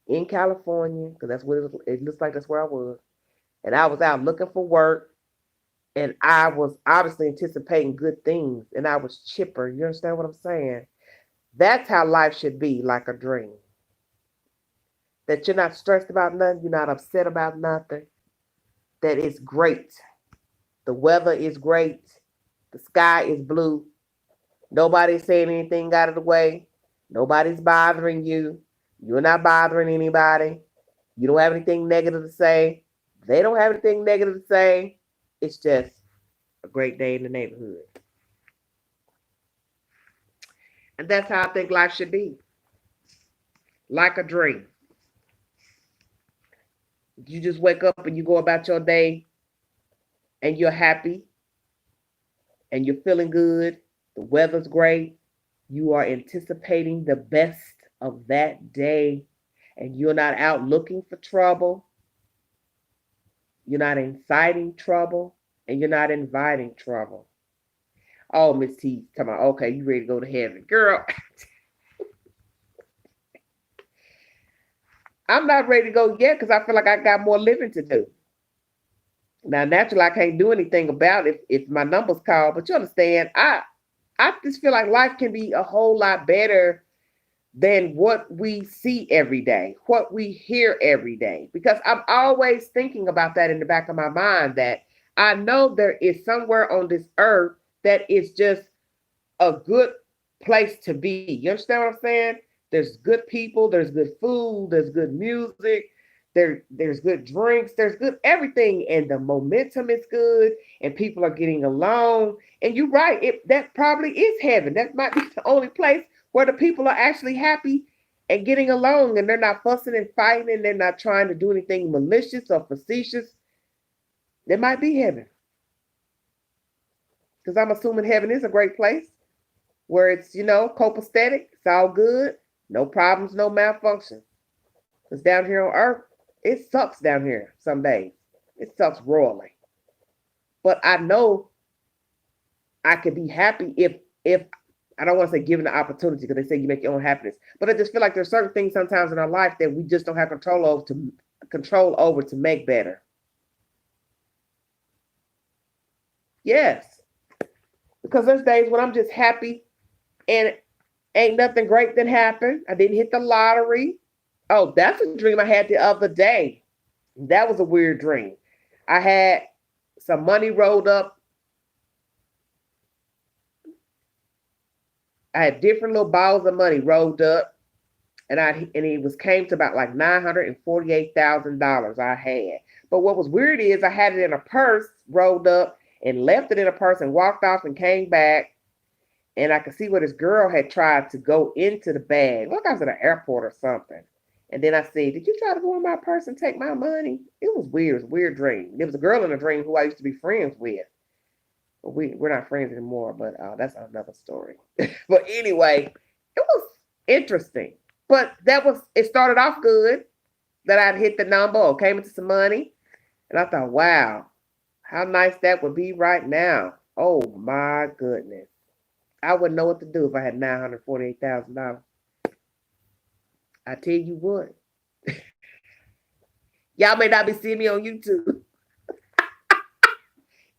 in California, because that's what it looks like. That's where I was. And I was out looking for work. And I was obviously anticipating good things. And I was chipper. You understand what I'm saying? That's how life should be, like a dream. That you're not stressed about nothing. You're not upset about nothing. That it's great. The weather is great. The sky is blue. Nobody's saying anything out of the way. Nobody's bothering you. You're not bothering anybody. You don't have anything negative to say. They don't have anything negative to say. It's just a great day in the neighborhood. And that's how I think life should be. Like a dream. You just wake up and you go about your day and you're happy and you're feeling good, the weather's great, you are anticipating the best of that day, and you're not out looking for trouble, you're not inciting trouble, and you're not inviting trouble. Oh, Miss T, come on, okay, you ready to go to heaven. Girl, I'm not ready to go yet because I feel like I got more living to do. Now, naturally, I can't do anything about it if my number's called, but you understand, I just feel like life can be a whole lot better than what we see every day, what we hear every day. Because I'm always thinking about that in the back of my mind that I know there is somewhere on this earth that is just a good place to be. You understand what I'm saying? There's good people, there's good food, there's good music, there's good drinks, there's good everything, and the momentum is good, and people are getting along. And you're right, that probably is heaven. That might be the only place where the people are actually happy and getting along, and they're not fussing and fighting, and they're not trying to do anything malicious or facetious. That might be heaven, because I'm assuming heaven is a great place where it's, copacetic, it's all good, no problems, no malfunction. Because down here on earth, it sucks down here some days. It sucks royally. But I know I could be happy if I don't want to say given the opportunity, because they say you make your own happiness. But I just feel like there's certain things sometimes in our life that we just don't have control over to make better. Yes. Because there's days when I'm just happy and ain't nothing great that happened. I didn't hit the lottery. Oh, that's a dream I had the other day. That was a weird dream. I had some money rolled up. I had different little balls of money rolled up, and it came to about like $948,000 I had. But what was weird is I had it in a purse rolled up and left it in a purse and walked off and came back. And I could see where this girl had tried to go into the bag. Look, I was at an airport or something. And then I said, "Did you try to go in my purse and take my money?" It was weird. It was a weird dream. There was a girl in a dream who I used to be friends with. But we're not friends anymore, but that's another story. But anyway, it was interesting. But it started off good that I'd hit the number or came into some money. And I thought, wow, how nice that would be right now. Oh my goodness. I wouldn't know what to do if I had $948,000. I tell you what. Y'all may not be seeing me on YouTube.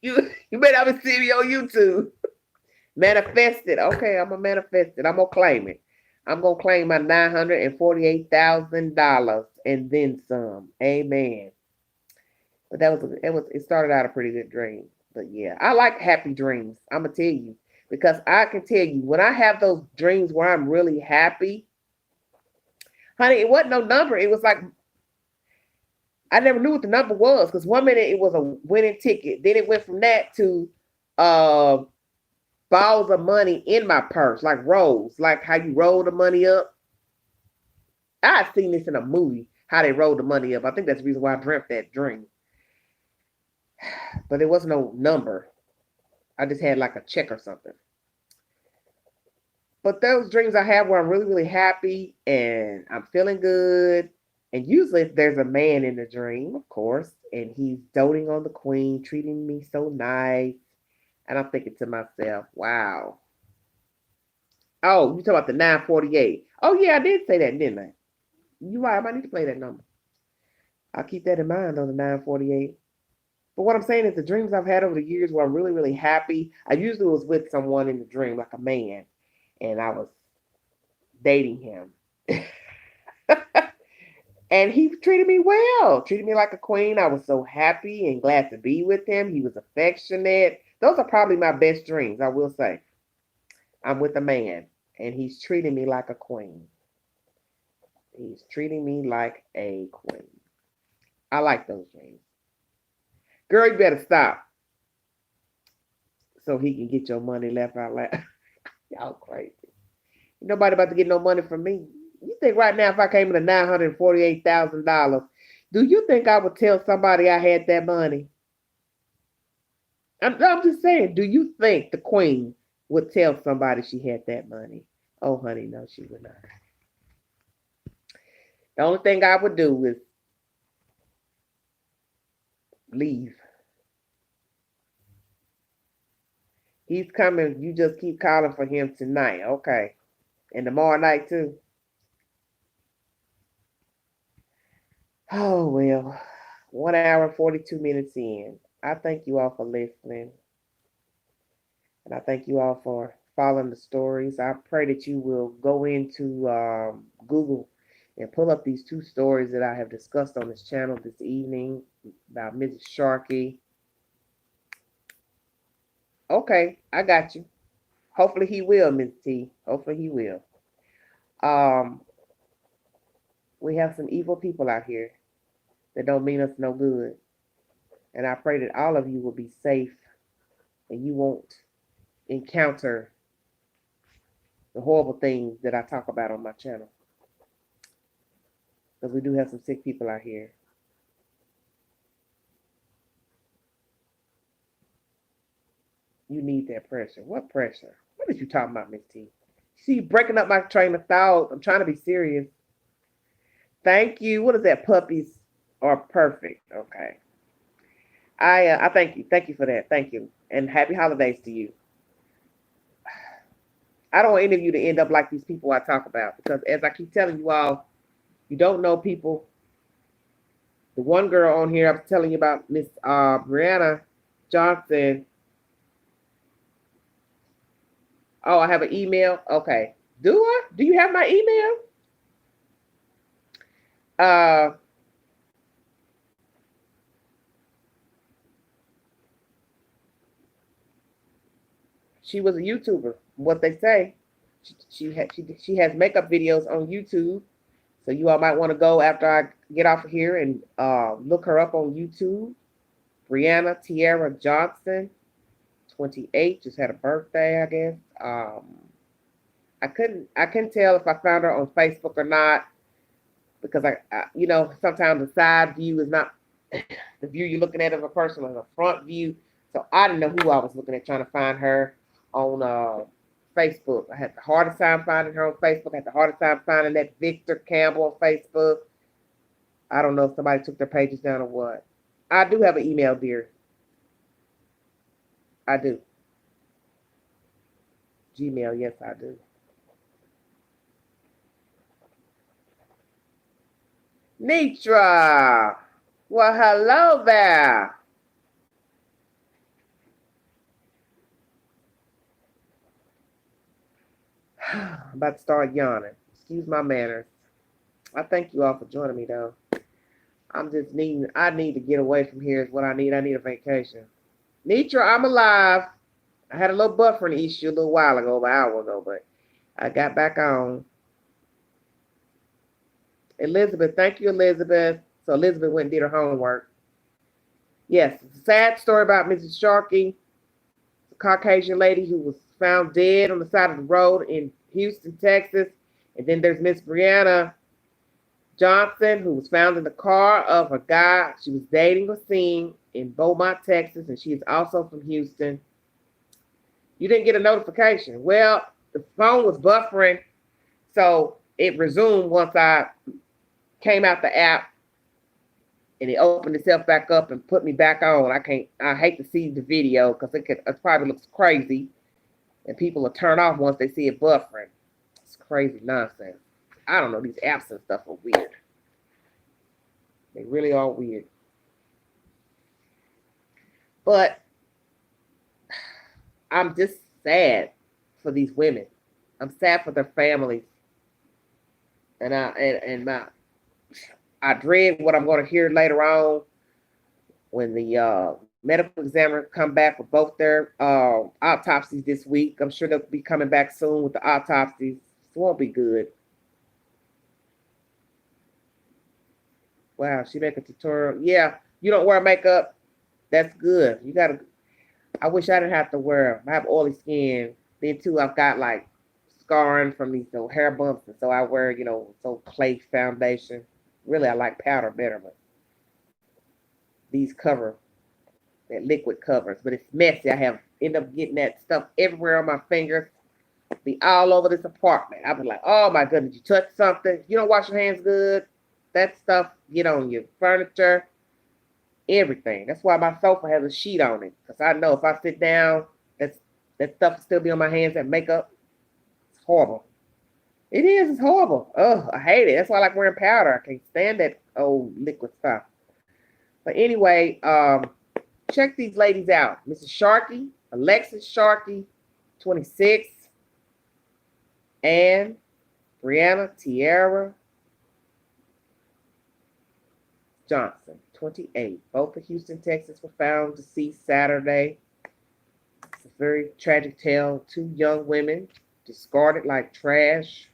You may not be seeing me on YouTube. Manifest it. Okay, I'm gonna manifest it. I'm gonna claim it. I'm gonna claim my $948,000 and then some. Amen. But it started out a pretty good dream. But yeah, I like happy dreams. I'm gonna tell you. Because I can tell you, when I have those dreams where I'm really happy, honey, it wasn't no number. It was like, I never knew what the number was. Because one minute it was a winning ticket. Then it went from that to uh, balls of money in my purse, like rolls, like how you roll the money up. I've seen this in a movie, how they roll the money up. I think that's the reason why I dreamt that dream. But it wasn't no number. I just had like a check or something. But those dreams I have where I'm really, really happy and I'm feeling good. And usually there's a man in the dream, of course, and he's doting on the queen, treating me so nice. And I'm thinking to myself, wow. Oh, you talking about the 948. Oh, yeah, I did say that, didn't I? You're right, I might need to play that number. I'll keep that in mind on the 948. But what I'm saying is the dreams I've had over the years where I'm really, really happy, I usually was with someone in the dream, like a man, and I was dating him. And he treated me well, treated me like a queen. I was so happy and glad to be with him. He was affectionate. Those are probably my best dreams, I will say. I'm with a man, and he's treating me like a queen. He's treating me like a queen. I like those dreams. Girl, you better stop so he can get your money left out loud. Y'all crazy. Nobody about to get no money from me. You think right now if I came in $948,000, do you think I would tell somebody I had that money? I'm just saying, do you think the queen would tell somebody she had that money? Oh, honey, no, she would not. The only thing I would do is leave. He's coming. You just keep calling for him tonight. Okay. And tomorrow night, too. Oh, well. 1 hour, 42 minutes in. I thank you all for listening. And I thank you all for following the stories. I pray that you will go into Google and pull up these two stories that I have discussed on this channel this evening about Mrs. Sharkey. Okay, I got you. Hopefully he will, Ms. T. Hopefully he will. Um, we have some evil people out here that don't mean us no good. And I pray that all of you will be safe and you won't encounter the horrible things that I talk about on my channel. Because we do have some sick people out here. You need that pressure. What pressure? What are you talking about, Miss T? See, breaking up my train of thought. I'm trying to be serious. Thank you. What is that? Puppies are perfect. Okay. I thank you. Thank you for that. Thank you. And happy holidays to you. I don't want any of you to end up like these people I talk about because as I keep telling you all, you don't know people. The one girl on here I was telling you about, Miss Brianna Johnson. Oh, I have an email. Okay. Do I? Do you have my email? Uh, she was a YouTuber. What they say, she has makeup videos on YouTube. So you all might want to go after I get off of here and look her up on YouTube. Brianna Tierra Johnson, 28, just had a birthday, I guess. I couldn't tell if I found her on Facebook or not because sometimes the side view is not the view you're looking at of a person on the front view. So I didn't know who I was looking at trying to find her on Facebook. I had the hardest time finding her on Facebook. I had the hardest time finding that Victor Campbell on Facebook. I don't know if somebody took their pages down or what. I do have an email, dear. I do. Gmail, yes, I do. Nitra. Well, hello there. I'm about to start yawning. Excuse my manners. I thank you all for joining me, though. I need to get away from here is what I need. I need a vacation. Nitra, I'm alive. I had a little buffering issue a little while ago, about an hour ago, but I got back on. Elizabeth, thank you, Elizabeth. So Elizabeth went and did her homework. Yes, it's a sad story about Mrs. Sharkey, a Caucasian lady who was found dead on the side of the road in Houston, Texas. And then there's Miss Brianna Johnson, who was found in the car of a guy she was dating or seeing in Beaumont, Texas, and she is also from Houston. You didn't get a notification. Well, the phone was buffering, so it resumed once I came out the app and it opened itself back up and put me back on. I hate to see the video because it probably looks crazy and people will turn off once they see it buffering. It's crazy nonsense. I don't know, these apps and stuff are weird. They really are weird. But I'm just sad for these women. I'm sad for their families. And I dread what I'm going to hear later on when the medical examiner come back with both their autopsies this week. I'm sure they'll be coming back soon with the autopsies. It won't be good. Wow, she make a tutorial. Yeah, you don't wear makeup. That's good. You gotta. I wish I didn't have to wear. I have oily skin. Then too, I've got like scarring from these hair bumps, and so I wear so clay foundation. Really, I like powder better, but these cover that liquid covers, but it's messy. I have end up getting that stuff everywhere on my fingers, be all over this apartment. I was like, oh my goodness, you touch something, you don't wash your hands good, that stuff get on your furniture, everything. That's why my sofa has a sheet on it, because I know if I sit down, that stuff will still be on my hands. That makeup, it's horrible. It is. It's horrible. Oh, I hate it. That's why I like wearing powder. I can't stand that old liquid stuff. But anyway, check these ladies out. Mrs. Sharkey, Alexis Sharkey, 26, and Brianna Johnson, 28. Both in Houston, Texas, were found deceased Saturday. It's a very tragic tale. Two young women discarded like trash.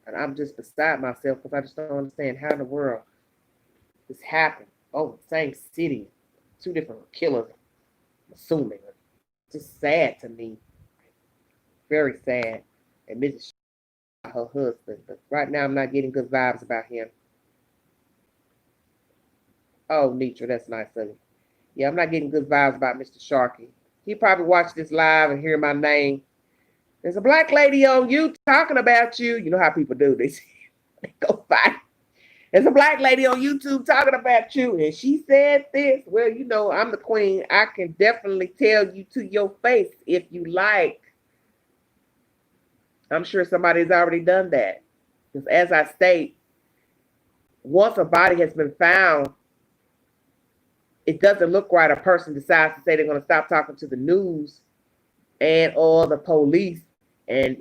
And I'm just beside myself because I just don't understand how in the world this happened. Oh, same city, two different killers, I'm assuming. It's just sad to me. Very sad. And Mrs. her husband. But right now I'm not getting good vibes about him. Oh, Nitra, that's nice of you. Yeah, I'm not getting good vibes about Mr. Sharkey. He probably watched this live and hear my name. There's a black lady on you talking about you. You know how people do this. They go fight. There's a black lady on YouTube talking about you, and she said this. Well, you know, I'm the queen. I can definitely tell you to your face if you like. I'm sure somebody's already done that. Because as I state, once a body has been found, it doesn't look right. A person decides to say they're going to stop talking to the news and or the police, and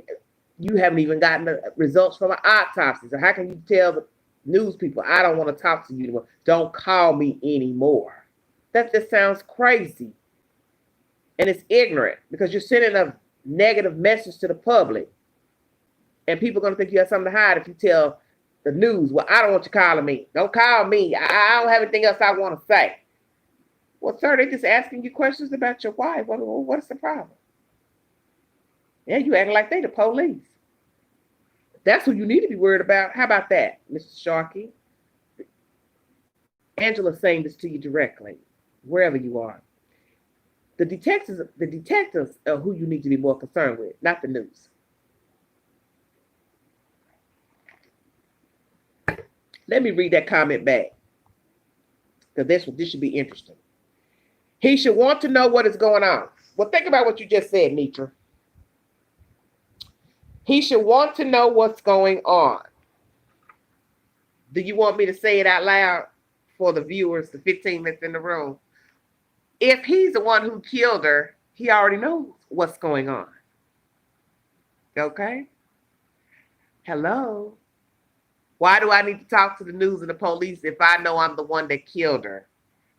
you haven't even gotten the results from an autopsy. So how can you tell the news people, I don't want to talk to you anymore. Don't call me anymore. That just sounds crazy. And it's ignorant because you're sending a negative message to the public. And people are going to think you have something to hide if you tell the news, well, I don't want you calling me. Don't call me. I don't have anything else I want to say. Well, sir, they're just asking you questions about your wife. What's the problem? Yeah, you acting like they the police. That's who you need to be worried about. How about that, Mr. Sharkey? Angela's saying this to you directly, wherever you are. The detectives are who you need to be more concerned with, not the news. Let me read that comment back, because this should be interesting. He should want to know what is going on. Well, think about what you just said, Nitra. He should want to know what's going on. Do you want me to say it out loud for the viewers, the 15 that's in the room? If he's the one who killed her, he already knows what's going on. Okay? Hello? Why do I need to talk to the news and the police if I know I'm the one that killed her?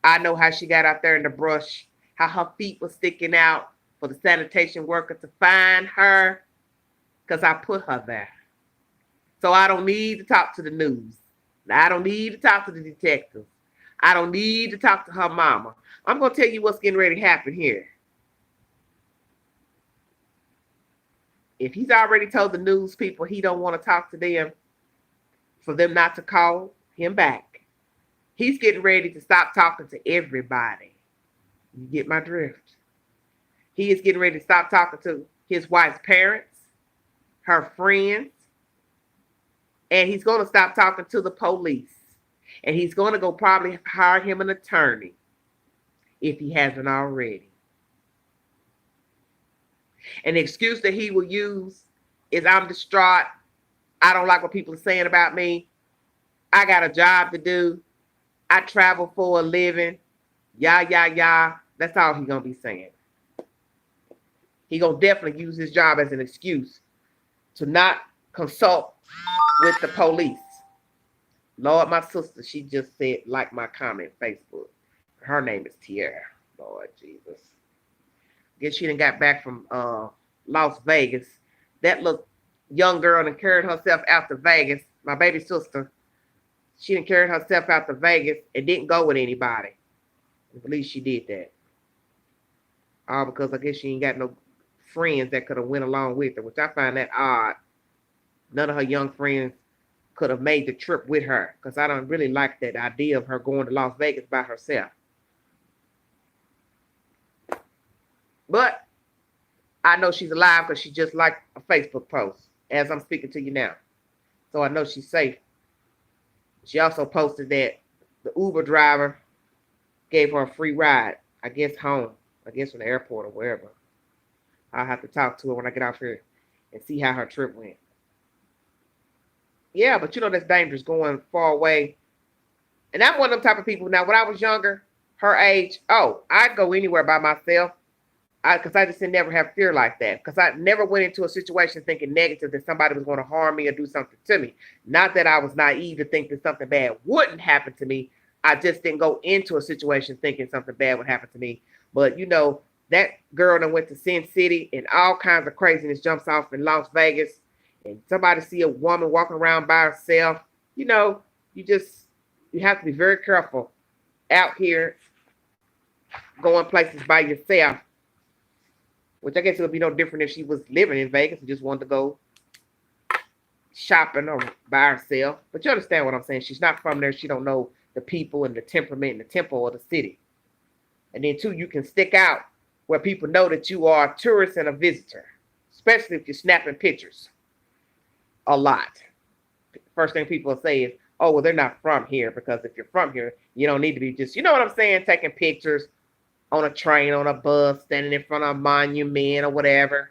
I know how she got out there in the brush, how her feet were sticking out for the sanitation worker to find her, because I put her there. So I don't need to talk to the news. I don't need to talk to the detectives. I don't need to talk to her mama. I'm going to tell you what's getting ready to happen here. If he's already told the news people he don't want to talk to them, for them not to call him back, he's getting ready to stop talking to everybody. You get my drift? He is getting ready to stop talking to his wife's parents, her friends, and he's going to stop talking to the police. And he's going to go probably hire him an attorney if he hasn't already. And the excuse that he will use is, I'm distraught. I don't like what people are saying about me. I got a job to do. I travel for a living. Yeah. That's all he's going to be saying. He's going to definitely use his job as an excuse to not consult with the police. Lord, my sister, she just said, like my comment, Facebook. Her name is Tierra. Lord Jesus. Guess she done got back from Las Vegas. That little young girl done carried herself out to Vegas. My baby sister, she done carried herself out to Vegas and didn't go with anybody. I believe she did that. All because I guess she ain't got no friends that could have went along with her, which I find that odd. None of her young friends could have made the trip with her, because I don't really like that idea of her going to Las Vegas by herself. But I know she's alive because she just liked a Facebook post as I'm speaking to you now. So I know she's safe. She also posted that the Uber driver gave her a free ride, I guess home, I guess from the airport or wherever. I'll have to talk to her when I get off here and see how her trip went. Yeah, but you know that's dangerous going far away. And I'm one of them type of people. Now, when I was younger, her age, oh, I'd go anywhere by myself. Because I just didn't never have fear like that. Because I never went into a situation thinking negative that somebody was going to harm me or do something to me. Not that I was naive to think that something bad wouldn't happen to me. I just didn't go into a situation thinking something bad would happen to me. But you know, that girl that went to Sin City and all kinds of craziness jumps off in Las Vegas, and somebody see a woman walking around by herself. You know, you have to be very careful out here going places by yourself. Which I guess it would be no different if she was living in Vegas and just wanted to go shopping or by herself. But you understand what I'm saying. She's not from there. She don't know the people and the temperament and the tempo of the city. And then two, you can stick out where people know that you are a tourist and a visitor, especially if you're snapping pictures a lot. First thing people will say is, oh, well, they're not from here, because if you're from here, you don't need to be just, you know what I'm saying, taking pictures on a train, on a bus, standing in front of a monument or whatever.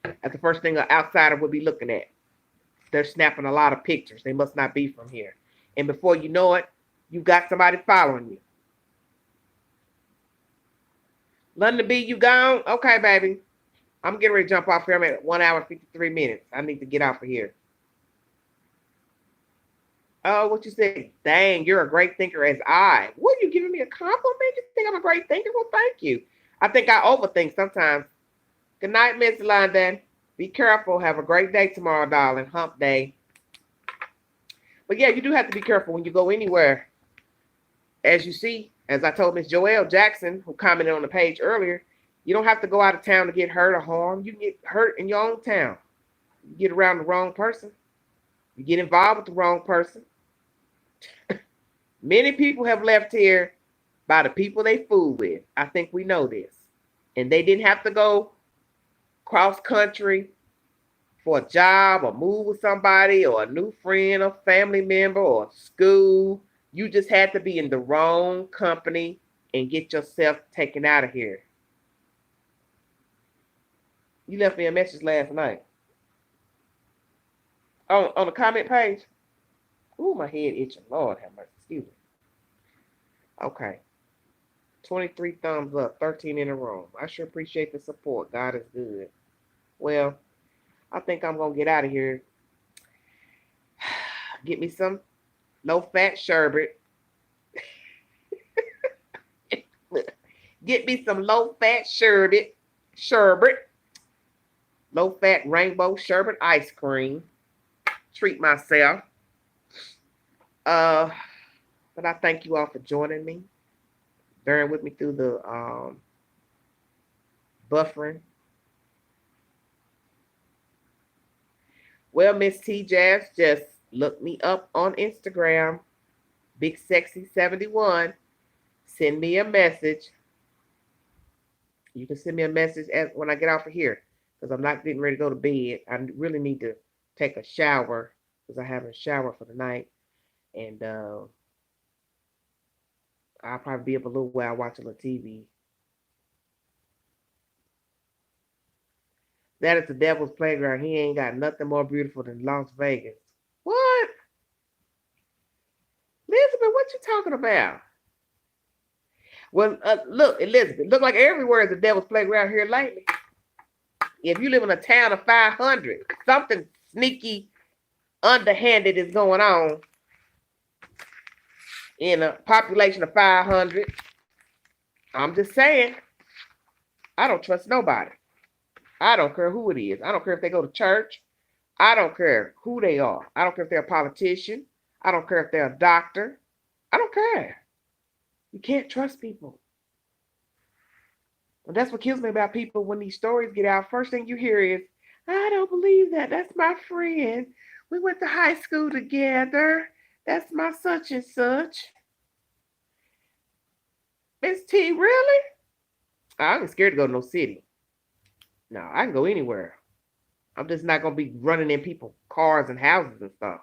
That's the first thing an outsider would be looking at. They're snapping a lot of pictures. They must not be from here. And before you know it, you got somebody following you. London B, you gone? Okay, baby. I'm getting ready to jump off here. I'm at 1 hour and 53 minutes. I need to get off of here. Oh, what you say? Dang, you're a great thinker as I. What, are you giving me a compliment? You think I'm a great thinker? Well, thank you. I think I overthink sometimes. Good night, Miss London. Be careful. Have a great day tomorrow, darling. Hump day. But yeah, you do have to be careful when you go anywhere. As you see, as I told Miss Joelle Jackson, who commented on the page earlier, you don't have to go out of town to get hurt or harmed. You can get hurt in your own town. You get around the wrong person. You get involved with the wrong person. Many people have left here by the people they fool with. I think we know this. And they didn't have to go cross country for a job or move with somebody or a new friend or family member or school. You just had to be in the wrong company and get yourself taken out of here. You left me a message last night. On the comment page. Ooh, my head itching. Lord have mercy. Excuse me. Okay. 23 thumbs up, 13 in a row. I sure appreciate the support. God is good. Well, I think I'm going to get out of here. Get me some low-fat sherbet. Get me some low-fat sherbet. Low-fat rainbow sherbet ice cream. Treat myself. But I thank you all for joining me. Bearing with me through the buffering. Well, Miss T Jazz, just look me up on Instagram, Big Sexy 71. Send me a message. You can send me a message when I get off of here, because I'm not getting ready to go to bed. I really need to take a shower, because I haven't showered for the night. And I'll probably be up a little while watching the TV. That is the devil's playground. He ain't got nothing more beautiful than Las Vegas. What? Elizabeth, what you talking about? Well, look, Elizabeth, look like everywhere is the devil's playground here lately. If you live in a town of 500, something sneaky, underhanded is going on in a population of 500. I'm just saying, I don't trust nobody. I don't care who it is. I don't care if they go to church. I don't care who they are. I don't care if they're a politician. I don't care if they're a doctor. I don't care. You can't trust people. And that's what kills me about people when these stories get out. First thing you hear is, I don't believe that. That's my friend. We went to high school together. That's my such and such. Miss T, really? I'm scared to go to no city. No, I can go anywhere. I'm just not gonna be running in people's cars and houses and stuff.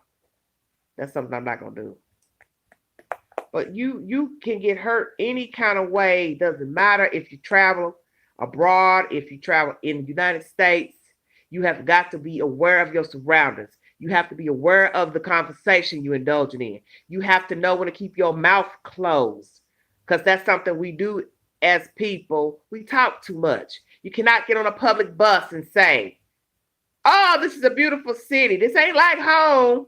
That's something I'm not gonna do. But you can get hurt any kind of way. Doesn't matter if you travel abroad, if you travel in the United States. You have got to be aware of your surroundings. You have to be aware of the conversation you're indulging in. You have to know when to keep your mouth closed, because that's something we do as people. We talk too much. You cannot get on a public bus and say, "Oh, this is a beautiful city. This ain't like home."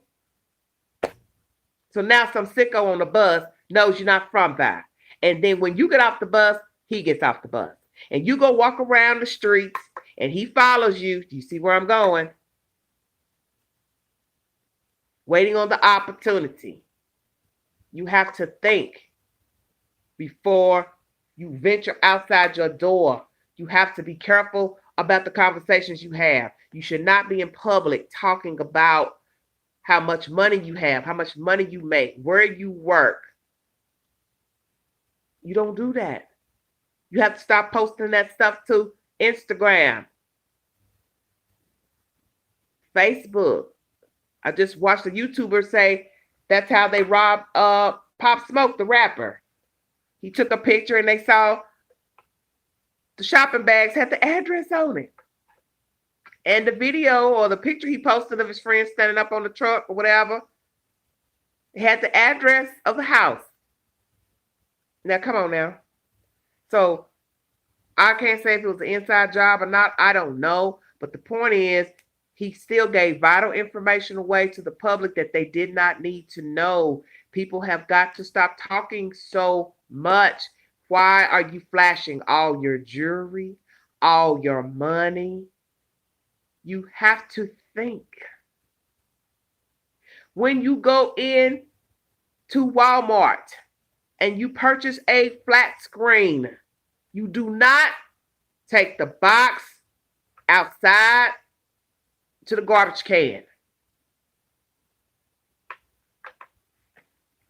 So now some sicko on the bus knows you're not from there. And then when you get off the bus, he gets off the bus. And you go walk around the streets and he follows you. Do you see where I'm going? Waiting on the opportunity. You have to think before you venture outside your door. You have to be careful about the conversations you have. You should not be in public talking about how much money you have, how much money you make, where you work. You don't do that. You have to stop posting that stuff to Instagram, Facebook. I just watched a YouTuber say that's how they robbed Pop Smoke, the rapper. He took a picture and they saw the shopping bags had the address on it. And the video or the picture he posted of his friend standing up on the truck or whatever, it had the address of the house. Now, come on now. So, I can't say if it was an inside job or not. I don't know. But the point is, he still gave vital information away to the public that they did not need to know. People have got to stop talking so much. Why are you flashing all your jewelry, all your money? You have to think. When you go in to Walmart and you purchase a flat screen, you do not take the box outside to the garbage can.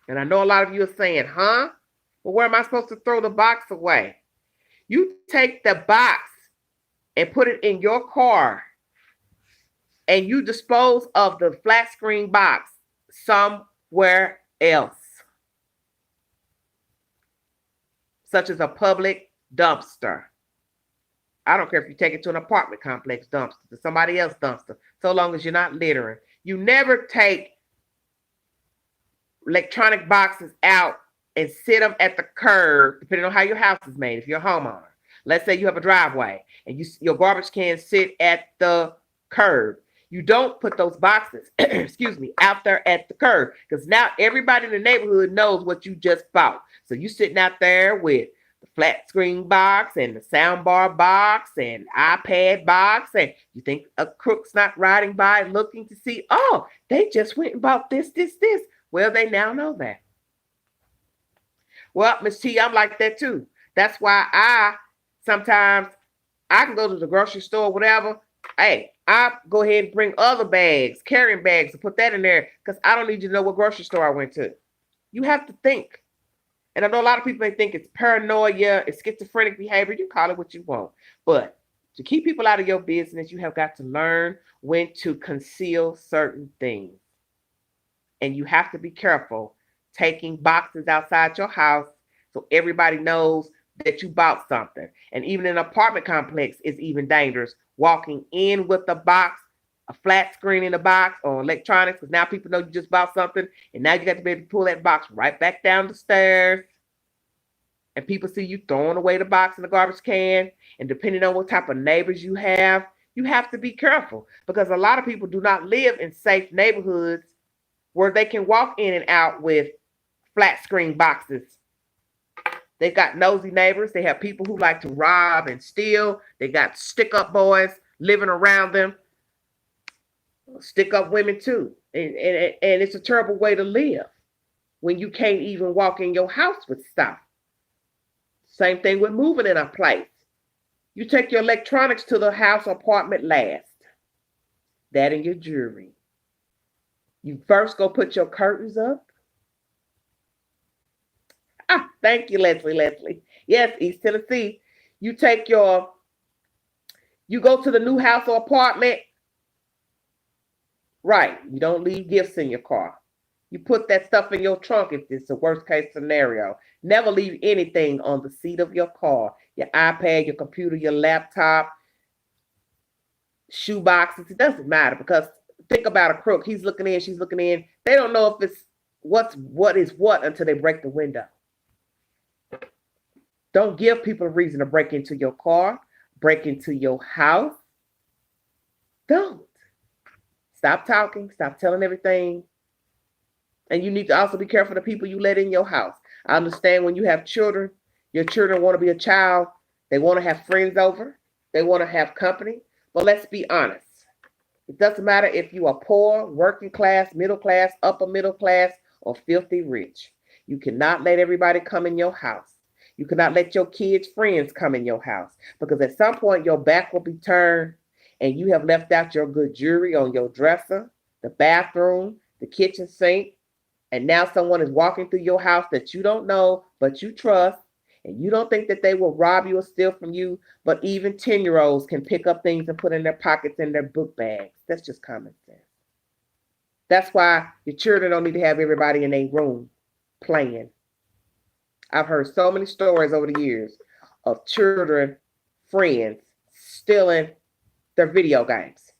And I know a lot of you are saying, huh? Well, where am I supposed to throw the box away? You take the box and put it in your car and you dispose of the flat screen box somewhere else, such as a public dumpster. I don't care if you take it to an apartment complex dumpster, to somebody else's dumpster, so long as you're not littering. You never take electronic boxes out and sit them at the curb, depending on how your house is made, if you're a homeowner. Let's say you have a driveway and your garbage cans sit at the curb. You don't put those boxes, out there at the curb, because now everybody in the neighborhood knows what you just bought. So you sitting out there with the flat screen box and the soundbar box and iPad box, and you think a crook's not riding by looking to see, oh, they just went and bought this. Well, they now know that. Well, Miss T, I'm like that too. That's why sometimes I can go to the grocery store, whatever. Hey, I go ahead and bring other bags, carrying bags, and put that in there because I don't need you to know what grocery store I went to. You have to think. And I know a lot of people may think it's paranoia, it's schizophrenic behavior. You call it what you want. But to keep people out of your business, you have got to learn when to conceal certain things. And you have to be careful taking boxes outside your house so everybody knows that you bought something. And even in an apartment complex, it's even dangerous. Walking in with a box, a flat screen in the box, or electronics, because now people know you just bought something, and now you got to be able to pull that box right back down the stairs. And people see you throwing away the box in the garbage can. And depending on what type of neighbors you have to be careful, because a lot of people do not live in safe neighborhoods where they can walk in and out with flat screen boxes. They've got nosy neighbors. They have people who like to rob and steal. They got stick-up boys living around them. Stick-up women too. And it's a terrible way to live when you can't even walk in your house with stuff. Same thing with moving in a place. You take your electronics to the house or apartment last. That and your jewelry. You first go put your curtains up. Thank you, Leslie. Yes, East Tennessee. You take you go to the new house or apartment, right? You don't leave gifts in your car. You put that stuff in your trunk if it's the worst case scenario. Never leave anything on the seat of your car. Your iPad, your computer, your laptop, shoe boxes. It doesn't matter because think about a crook. He's looking in, she's looking in. They don't know if it's what is what until they break the window. Don't give people a reason to break into your car, break into your house. Don't. Stop talking, stop telling everything. And you need to also be careful of the people you let in your house. I understand when you have children, your children want to be a child. They want to have friends over. They want to have company. But let's be honest. It doesn't matter if you are poor, working class, middle class, upper middle class, or filthy rich. You cannot let everybody come in your house. You cannot let your kids' friends come in your house because at some point your back will be turned and you have left out your good jewelry on your dresser, the bathroom, the kitchen sink, and now someone is walking through your house that you don't know, but you trust, and you don't think that they will rob you or steal from you, but even 10-year-olds can pick up things and put in their pockets and their book bags. That's just common sense. That's why your children don't need to have everybody in a room playing. I've heard so many stories over the years of children, friends, stealing their video games,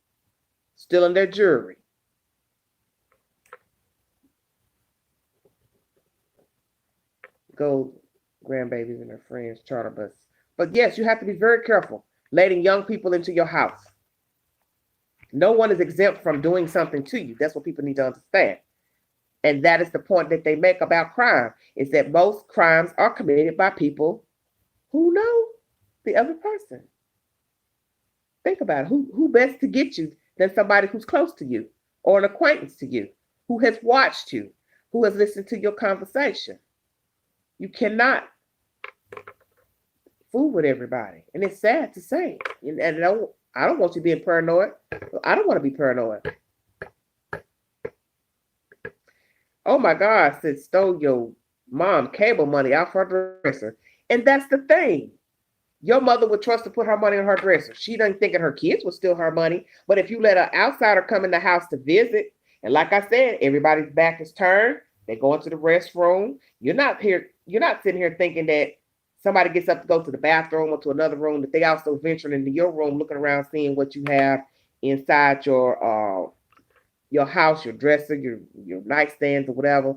stealing their jewelry. Go grandbabies and their friends charter bus. But yes, you have to be very careful letting young people into your house. No one is exempt from doing something to you. That's what people need to understand. And that is the point that they make about crime, is that most crimes are committed by people who know the other person. Think about it. Who best to get you than somebody who's close to you or an acquaintance to you, who has watched you, who has listened to your conversation. You cannot fool with everybody. And it's sad to say. And I don't want you being paranoid. I don't want to be paranoid. Oh my God, said stole your mom cable money out her dresser. And that's the thing. Your mother would trust to put her money in her dresser. She doesn't think that her kids will steal her money. But if you let an outsider come in the house to visit, and like I said, everybody's back is turned, they go into the restroom. You're not sitting here thinking that somebody gets up to go to the bathroom or to another room, that they also venturing into your room, looking around, seeing what you have inside your house, your dresser, your nightstands or whatever.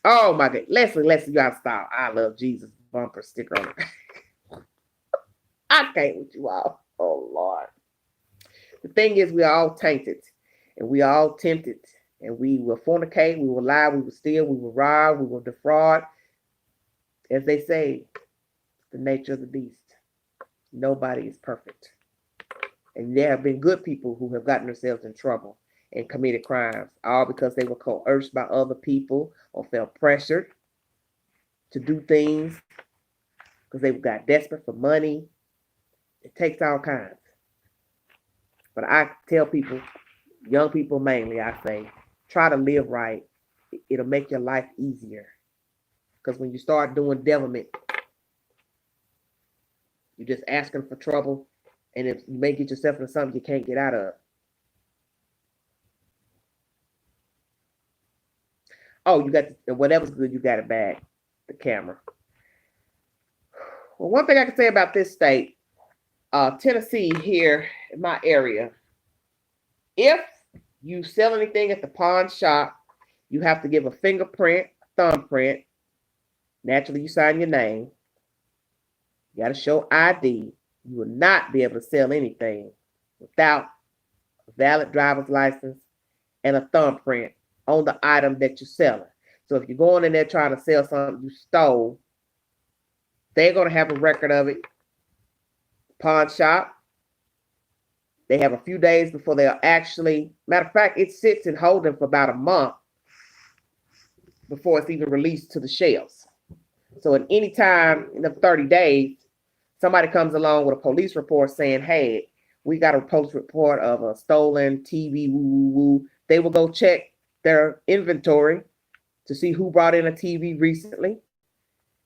Oh my God. Leslie, you gotta stop. I love Jesus bumper sticker on it. I can't with you all. Oh Lord. The thing is, we are all tainted and we are all tempted, and we will fornicate, we will lie, we will steal, we will rob, we will defraud. As they say, the nature of the beast. Nobody is perfect. And there have been good people who have gotten themselves in trouble and committed crimes, all because they were coerced by other people or felt pressured to do things because they got desperate for money. It takes all kinds. But I tell people, young people mainly, I say, try to live right. It'll make your life easier. Because when you start doing devilment, you're just asking for trouble. And if you may get yourself into something you can't get out of. Oh, you got whatever's good, you got it back. The camera. Well, one thing I can say about this state, Tennessee here in my area, if you sell anything at the pawn shop, you have to give a fingerprint, thumbprint. Naturally, you sign your name. You got to show ID. You will not be able to sell anything without a valid driver's license and a thumbprint on the item that you're selling. So if you're going in there trying to sell something you stole, they're going to have a record of it. Pawn shop, they have a few days before they'll actually, matter of fact, it sits in holding for about a month before it's even released to the shelves. So at any time in the 30 days, somebody comes along with a police report saying, hey, we got a police report of a stolen TV, woo, woo, woo. They will go check their inventory to see who brought in a TV recently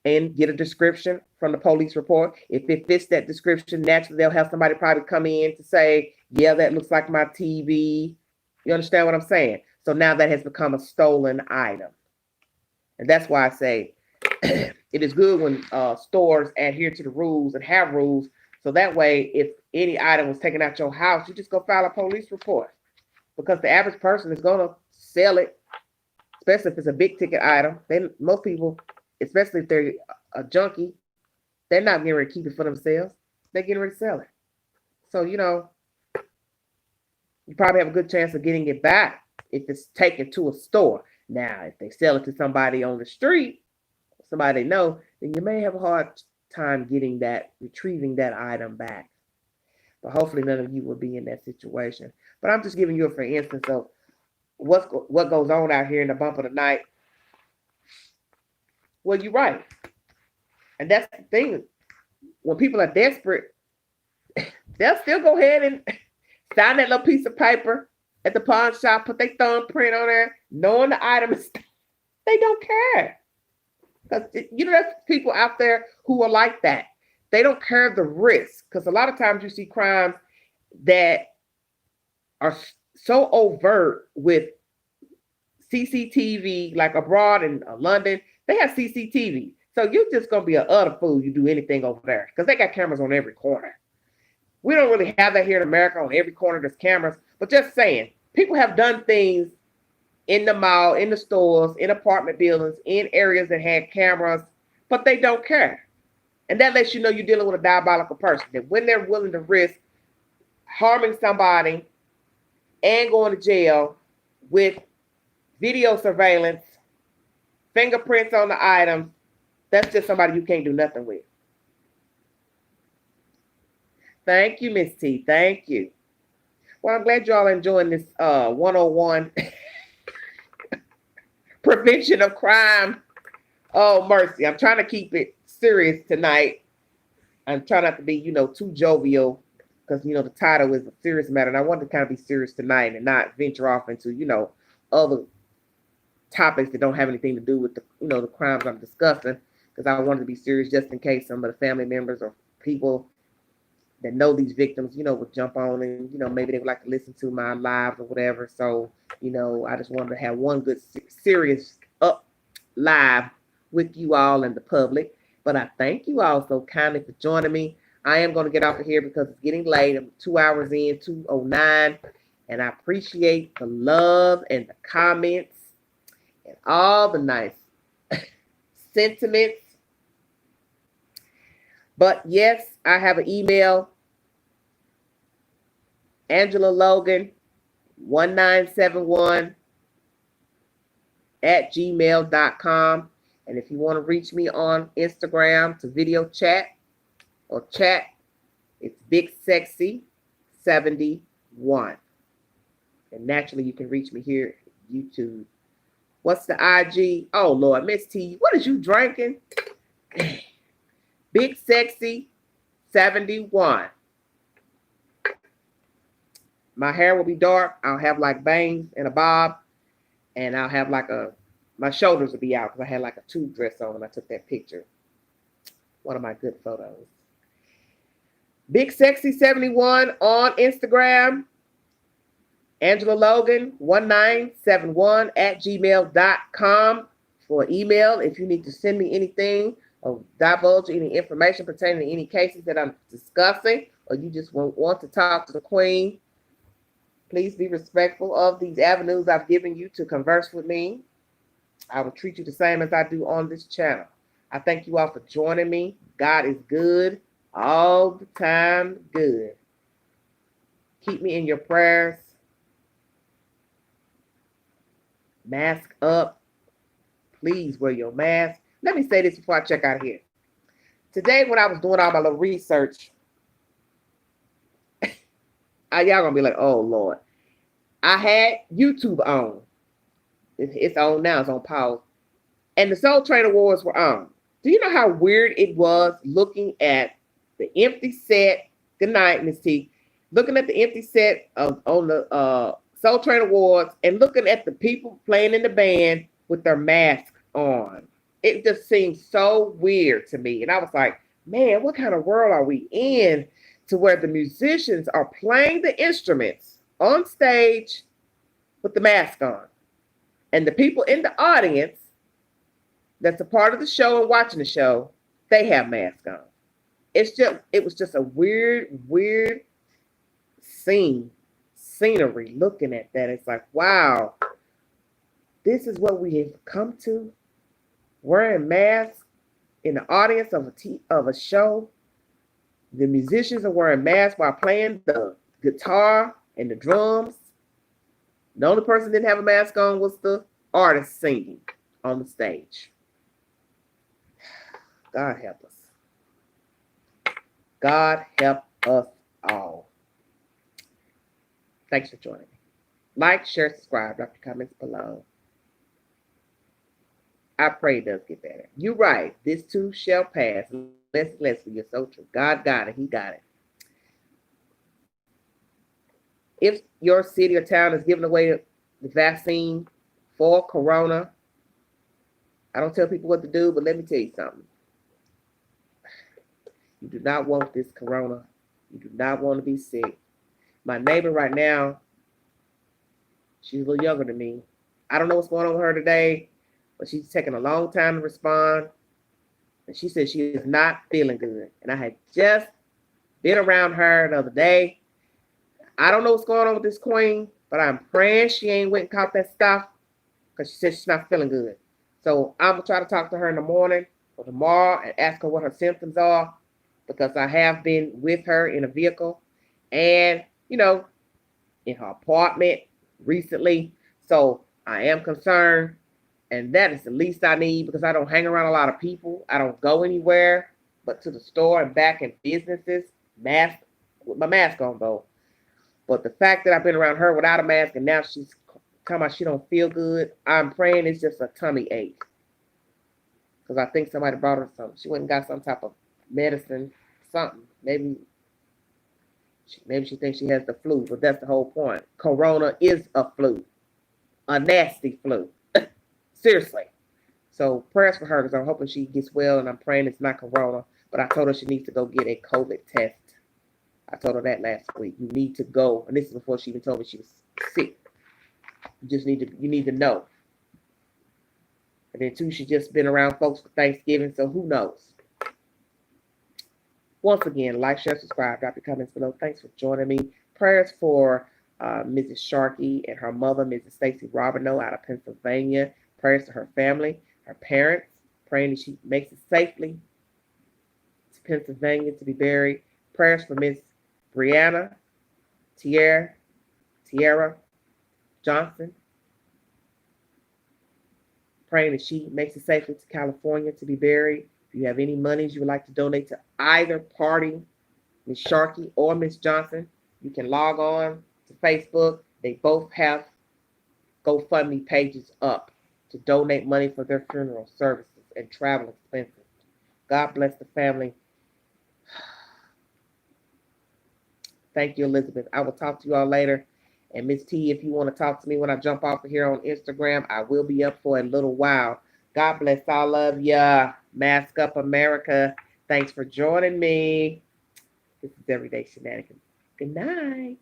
and get a description from the police report. If it fits that description, naturally they'll have somebody probably come in to say, yeah, that looks like my TV. You understand what I'm saying? So now that has become a stolen item. And that's why I say it is good when stores adhere to the rules and have rules. So that way, if any item was taken out your house, you just go file a police report. Because the average person is going to sell it, especially if it's a big ticket item. Most people, especially if they're a junkie, they're not getting ready to keep it for themselves. They're getting ready to sell it. So, you probably have a good chance of getting it back if it's taken to a store. Now, if they sell it to somebody on the street, somebody they know, then you may have a hard time retrieving that item back. But hopefully none of you will be in that situation. But I'm just giving you a for instance of what goes on out here in the bump of the night. Well, you're right. And that's the thing. When people are desperate, they'll still go ahead and sign that little piece of paper at the pawn shop, put their thumbprint on there, knowing the item is, they don't care. Because, there's people out there who are like that. They don't care the risk. Because a lot of times you see crimes that are so overt with CCTV, like abroad in London, they have CCTV. So you're just going to be an utter fool you do anything over there. Because they got cameras on every corner. We don't really have that here in America. On every corner there's cameras. But just saying, people have done things in the mall, in the stores, in apartment buildings, in areas that had cameras, but they don't care. And that lets you know you're dealing with a diabolical person. That when they're willing to risk harming somebody and going to jail with video surveillance, fingerprints on the items, that's just somebody you can't do nothing with. Thank you, Miss T. Thank you. Well, I'm glad you all are enjoying this 101 prevention of crime. Oh, mercy. I'm trying to keep it serious tonight. I'm trying not to be, too jovial because, the title is a serious matter. And I want to kind of be serious tonight and not venture off into, other topics that don't have anything to do with the crimes I'm discussing, because I wanted to be serious just in case some of the family members or people that know these victims, would jump on and, maybe they would like to listen to my lives or whatever. So, I just wanted to have one good serious up live with you all and the public. But I thank you all so kindly for joining me. I am going to get off of here because it's getting late. I'm 2 hours in, 2:09. And I appreciate the love and the comments and all the nice sentiments. But yes, I have an email, Angela Logan 1971 @gmail.com. And if you want to reach me on Instagram to video chat or chat, it's Big Sexy 71. And naturally, you can reach me here at YouTube. What's the IG? Oh, Lord, Miss T, what is you drinking? Big Sexy 71. My hair will be dark. I'll have like bangs and a bob. And I'll have my shoulders will be out because I had like a tube dress on when I took that picture. One of my good photos. Big Sexy 71 on Instagram. Angela Logan 1971 @gmail.com for email if you need to send me anything or divulge any information pertaining to any cases that I'm discussing, or you just want to talk to the Queen. Please be respectful of these avenues I've given you to converse with me. I will treat you the same as I do on this channel. I thank you all for joining me. God is good all the time. Good. Keep me in your prayers. Mask up. Please wear your mask. Let me say this before I check out of here. Today, when I was doing all my little research, y'all gonna be like, oh Lord. I had YouTube on. It's on now, it's on pause. And the Soul Train Awards were on. Do you know how weird it was looking at the empty set? Good night, Miss T. Looking at the empty set on the Soul Train Awards and looking at the people playing in the band with their mask on. It just seemed so weird to me. And I was like, man, what kind of world are we in to where the musicians are playing the instruments on stage with the mask on? And the people in the audience that's a part of the show and watching the show, they have masks on. It was just a weird scenery looking at that. It's like, wow, this is what we have come to, wearing masks in the audience of a show. The musicians are wearing masks while playing the guitar and the drums. The only person that didn't have a mask on was the artist singing on the stage. God help us. God help us all. Thanks for joining me. Like, share, subscribe, drop your comments below. I pray it does get better. You're right. This too shall pass. Leslie, you're so true. God got it. He got it. If your city or town is giving away the vaccine for corona, I don't tell people what to do, but let me tell you something. You do not want this corona. You do not want to be sick. My neighbor right now, she's a little younger than me. I don't know what's going on with her today, but she's taking a long time to respond. And she said she is not feeling good. And I had just been around her the other day. I don't know what's going on with this queen, but I'm praying she ain't went and caught that stuff because she said she's not feeling good. So I'm going to try to talk to her in the morning or tomorrow and ask her what her symptoms are, because I have been with her in a vehicle and, in her apartment recently. So I am concerned. And that is the least I need, because I don't hang around a lot of people. I don't go anywhere but to the store and back in businesses, with my mask on though. But the fact that I've been around her without a mask and now she's talking about she don't feel good, I'm praying it's just a tummy ache. Because I think somebody brought her something. She went and got some type of medicine, something. Maybe she thinks she has the flu, but that's the whole point. Corona is a flu, a nasty flu. Seriously. So prayers for her, because I'm hoping she gets well, and I'm praying it's not corona. But I told her she needs to go get a COVID test. I told her that last week. You need to go. And this is before she even told me she was sick. You need to know. And then too, she's just been around folks for Thanksgiving, so who knows? Once again, like, share, subscribe, drop your comments below. Thanks for joining me. Prayers for Mrs. Sharkey and her mother, Mrs. Stacy Robineau, out of Pennsylvania. Prayers to her family, her parents, praying that she makes it safely to Pennsylvania to be buried. Prayers for Miss Brianna Tierra Johnson, praying that she makes it safely to California to be buried. If you have any monies you would like to donate to either party, Miss Sharkey or Miss Johnson, you can log on to Facebook. They both have GoFundMe pages up to donate money for their funeral services and travel expenses. God bless the family. Thank you, Elizabeth. I will talk to you all later. And Miss T, if you want to talk to me when I jump off of here on Instagram, I will be up for a little while. God bless all of ya. Mask up, America. Thanks for joining me. This is Everyday Shenanigans. Good night.